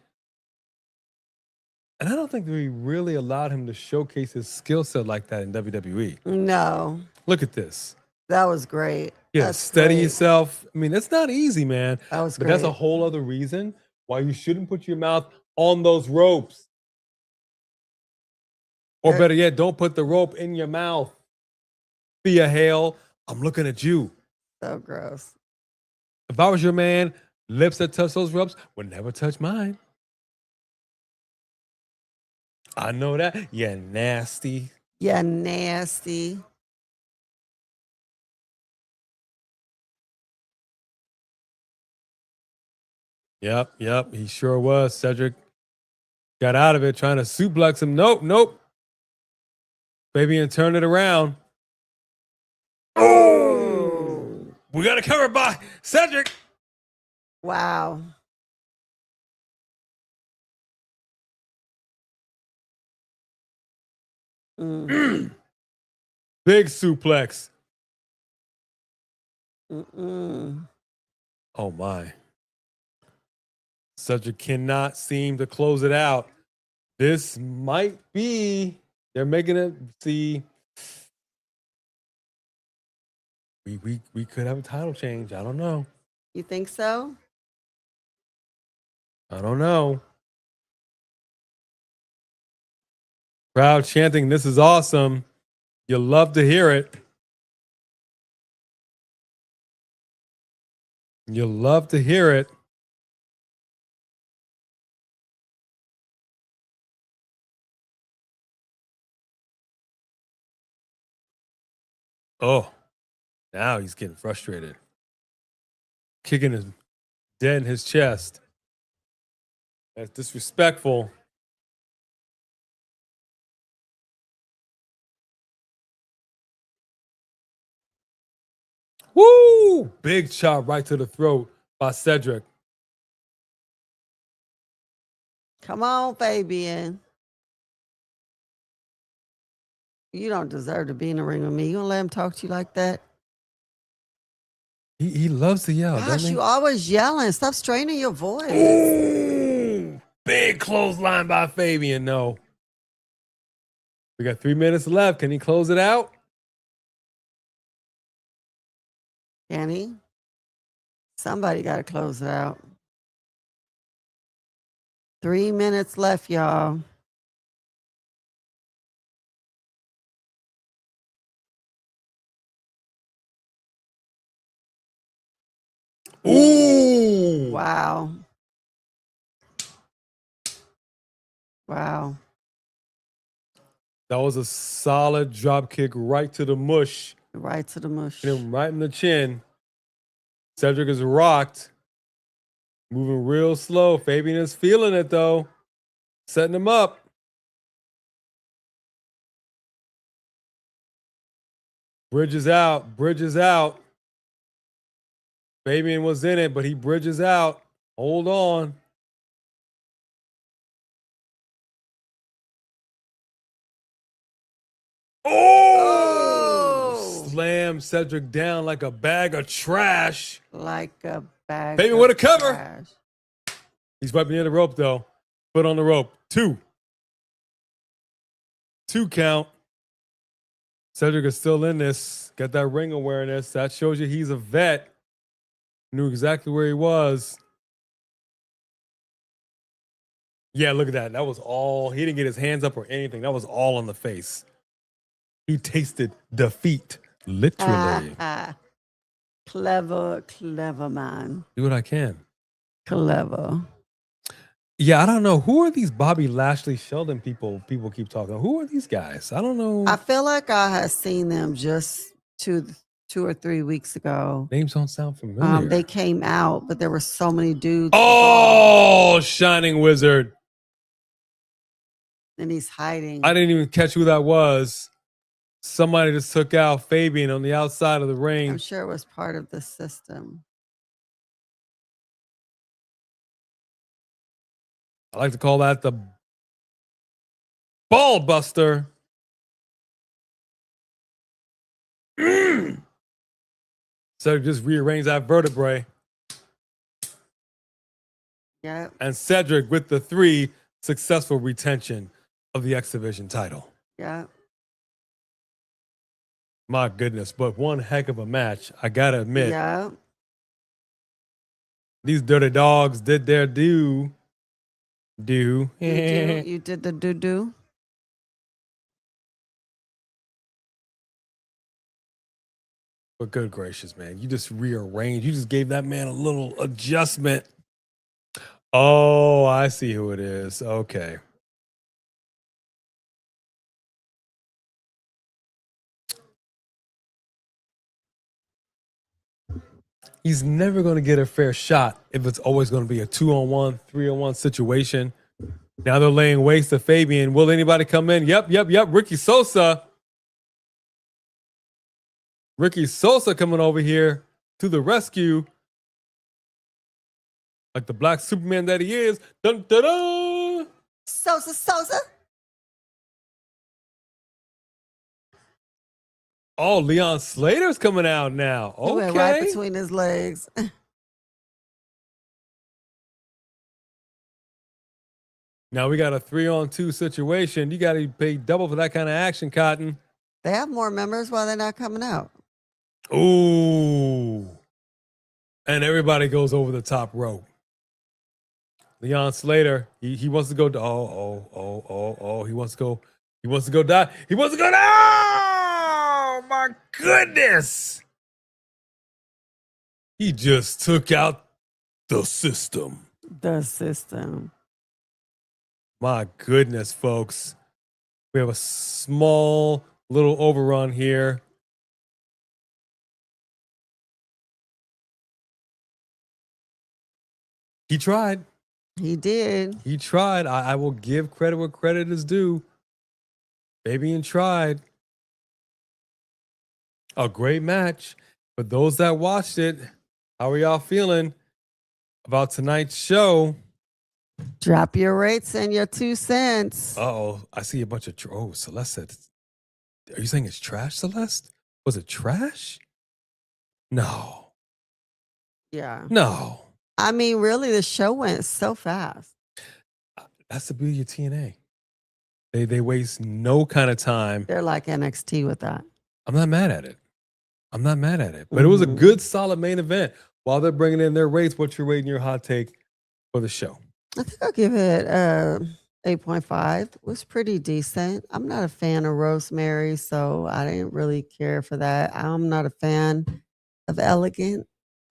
And I don't think we really allowed him to showcase his skill set like that in WWE. No. Look at this. That was great. Yeah, That's steady great. yourself. I mean, it's not easy, man. That was But great. that's a whole other reason why you shouldn't put your mouth on those ropes. Or better yet, don't put the rope in your mouth. Thea Hale, I'm looking at you. So gross. If I was your man, lips that touch those ropes would never touch mine. I know that. Yeah, nasty. Yeah, nasty. Yep. He sure was. Cedric got out of it trying to suplex him. Nope. Fabian turned it around. Oh! We got to cover by Cedric. Wow. Big suplex. Oh, my. Cedric cannot seem to close it out. This might be, they're making it, see, we could have a title change. I don't know. You think so? I don't know. Crowd chanting, this is awesome. You'll love to hear it. You'll love to hear it. Oh, now he's getting frustrated. Kicking his dead in his chest. That's disrespectful. Woo! Big chop right to the throat by Cedric. Come on, Fabian. You don't deserve to be in the ring with me. You gonna let him talk to you like that? He loves to yell, Gosh, doesn't he? you always yelling. Stop straining your voice. Ooh, big clothesline by Fabian. No. We got 3 minutes left. Can he close it out? Can he? Somebody got to close it out. 3 minutes left, y'all. Ooh. Wow. Wow. That was a solid drop kick right to the mush. Right to the mush. Hit him right in the chin. Cedric is rocked. Moving real slow. Fabian is feeling it, though. Setting him up. Bridges out. Fabian was in it, but he bridges out. Hold on. Oh! Slam Cedric down like a bag of trash. Like a bag Fabian of with a cover. trash. He's right near the rope, though. Foot on the rope. 2 count. Cedric is still in this. Got that ring awareness. That shows you he's a vet. Knew exactly where he was. Yeah, look at that. That was all. He didn't get his hands up or anything. That was all on the face. He tasted defeat, literally. Clever man. Do what I can. Clever. Yeah, I don't know. Who are these Bobby Lashley Sheldon people keep talking about? Who are these guys? I don't know. I feel like I had seen them just 2 or 3 weeks ago. Names don't sound familiar. They came out, but there were so many dudes. Oh, Shining Wizard. And he's hiding. I didn't even catch who that was. Somebody just took out Fabian on the outside of the ring. I'm sure it was part of the system. I like to call that the Ball buster. So just rearrange that vertebrae. Yep. And Cedric with the 3 successful retention of the X Division title. Yep. My goodness, but one heck of a match. I gotta admit. Yep. These dirty dogs did their due. You did the do. But good gracious, man. You just rearranged. You just gave that man a little adjustment. Oh, I see who it is. Okay. He's never going to get a fair shot if it's always going to be a 2-on-1, 3-on-1 situation. Now they're laying waste to Fabian. Will anybody come in? Yep. Ricky Sosa. Ricky Sosa coming over here to the rescue. Like the black Superman that he is. Dun, dun, dun. Sosa. Oh, Leon Slater's coming out now. Okay. He went right between his legs. Now we got a 3-on-2 situation. You got to pay double for that kind of action, Cotton. They have more members while they're not coming out. Ooh. And everybody goes over the top rope. Leon Slater, he wants to go. He wants to go. He wants to go die. He wants to go down. Oh my goodness! He just took out the system. The system. My goodness, folks. We have a small little overrun here. He tried. He did. He tried. I will give credit where credit is due. Fabian tried. A great match. For those that watched it, how are y'all feeling about tonight's show? Drop your rates and your 2 cents. Uh-oh. I see a bunch of... Celeste said... Are you saying it's trash, Celeste? Was it trash? No. Yeah. No. I mean, really, the show went so fast. That's the beauty of TNA. They waste no kind of time. They're like NXT with that. I'm not mad at it. But it was a good, solid main event. While they're bringing in their rates, what's your rate and your hot take for the show? I think I'll give it 8.5. It was pretty decent. I'm not a fan of Rosemary, so I didn't really care for that. I'm not a fan of Elegant.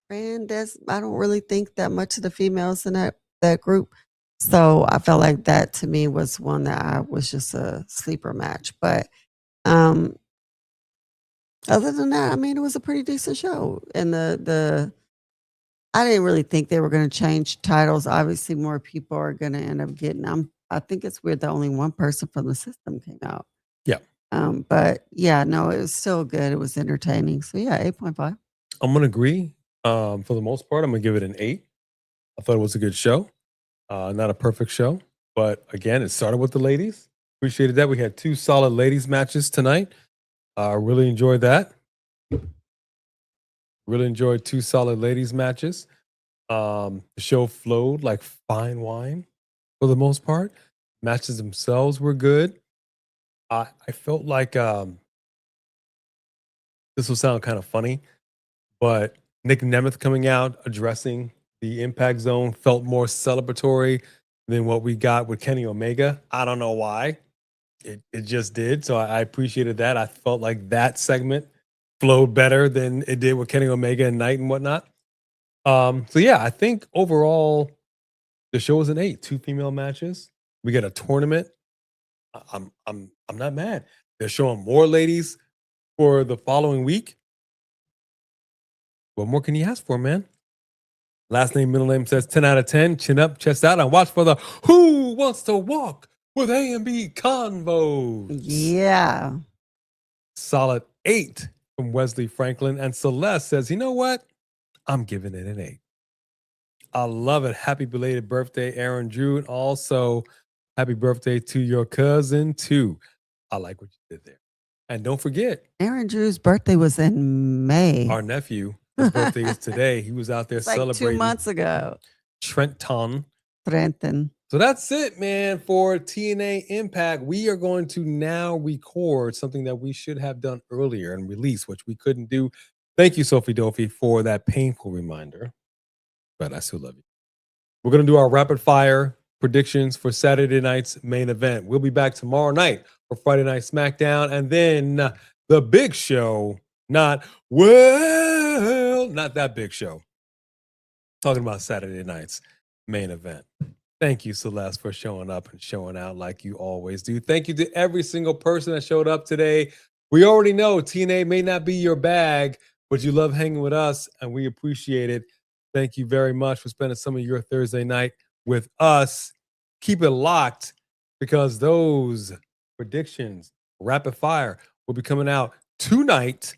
And I don't really think that much of the females in that group. So I felt like that to me was one that was just a sleeper match. But other than that, I mean, it was a pretty decent show. And I didn't really think they were going to change titles. Obviously, more people are going to end up getting them. I think it's weird that only one person from the system came out. Yeah. But yeah, no, it was still good. It was entertaining. So yeah, 8.5. I'm going to agree. For the most part, I'm going to give it an 8. I thought it was a good show. Not a perfect show. But again, it started with the ladies. Appreciated that. We had 2 solid ladies matches tonight. Really enjoyed that. Really enjoyed 2 solid ladies matches. The show flowed like fine wine for the most part. Matches themselves were good. I felt like this will sound kind of funny, but Nic Nemeth coming out addressing the Impact Zone felt more celebratory than what we got with Kenny Omega. I don't know why. It just did. So I appreciated that. I felt like that segment flowed better than it did with Kenny Omega and Knight and whatnot. So yeah, I think overall the show was an 8. 2 female matches. We get a tournament. I'm not mad. They're showing more ladies for the following week. What more can you ask for, man? Last name, middle name says 10 out of 10. Chin up, chest out, and watch for the Who Wants to Walk with A&B Convos. Yeah. Solid 8 from Wesley Franklin. And Celeste says, you know what? I'm giving it an 8. I love it. Happy belated birthday, Aaron Drew. And also, Happy birthday to your cousin, too. I like what you did there. And don't forget, Aaron Drew's birthday was in May. our nephew, his birthday is today. He was out there It's like celebrating. 2 months ago. Trenton. Trenton. So that's it, man, for TNA Impact. We are going to now record something that we should have done earlier and release, which we couldn't do. Thank you, Sophie Dofi, for that painful reminder. But I still love you. We're going to do our rapid fire predictions for Saturday night's main event. We'll be back tomorrow night for Friday Night SmackDown. And then the big show, not that big show. Talking about Saturday night's main event. Thank you, Celeste, for showing up and showing out like you always do. Thank you to every single person that showed up today. We already know TNA may not be your bag, but you love hanging with us, and we appreciate it. Thank you very much for spending some of your Thursday night with us. Keep it locked because those predictions, rapid fire, will be coming out tonight.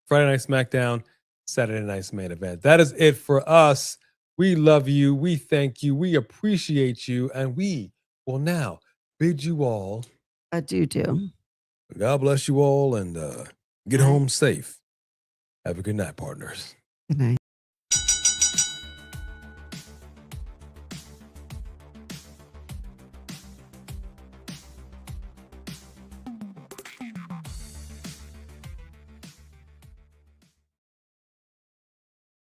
Friday Night SmackDown, Saturday night's main event. That is it for us. We love you. We thank you. We appreciate you. And we will now bid you all adieu. God bless you all and get home safe. Have a good night, partners. Good night.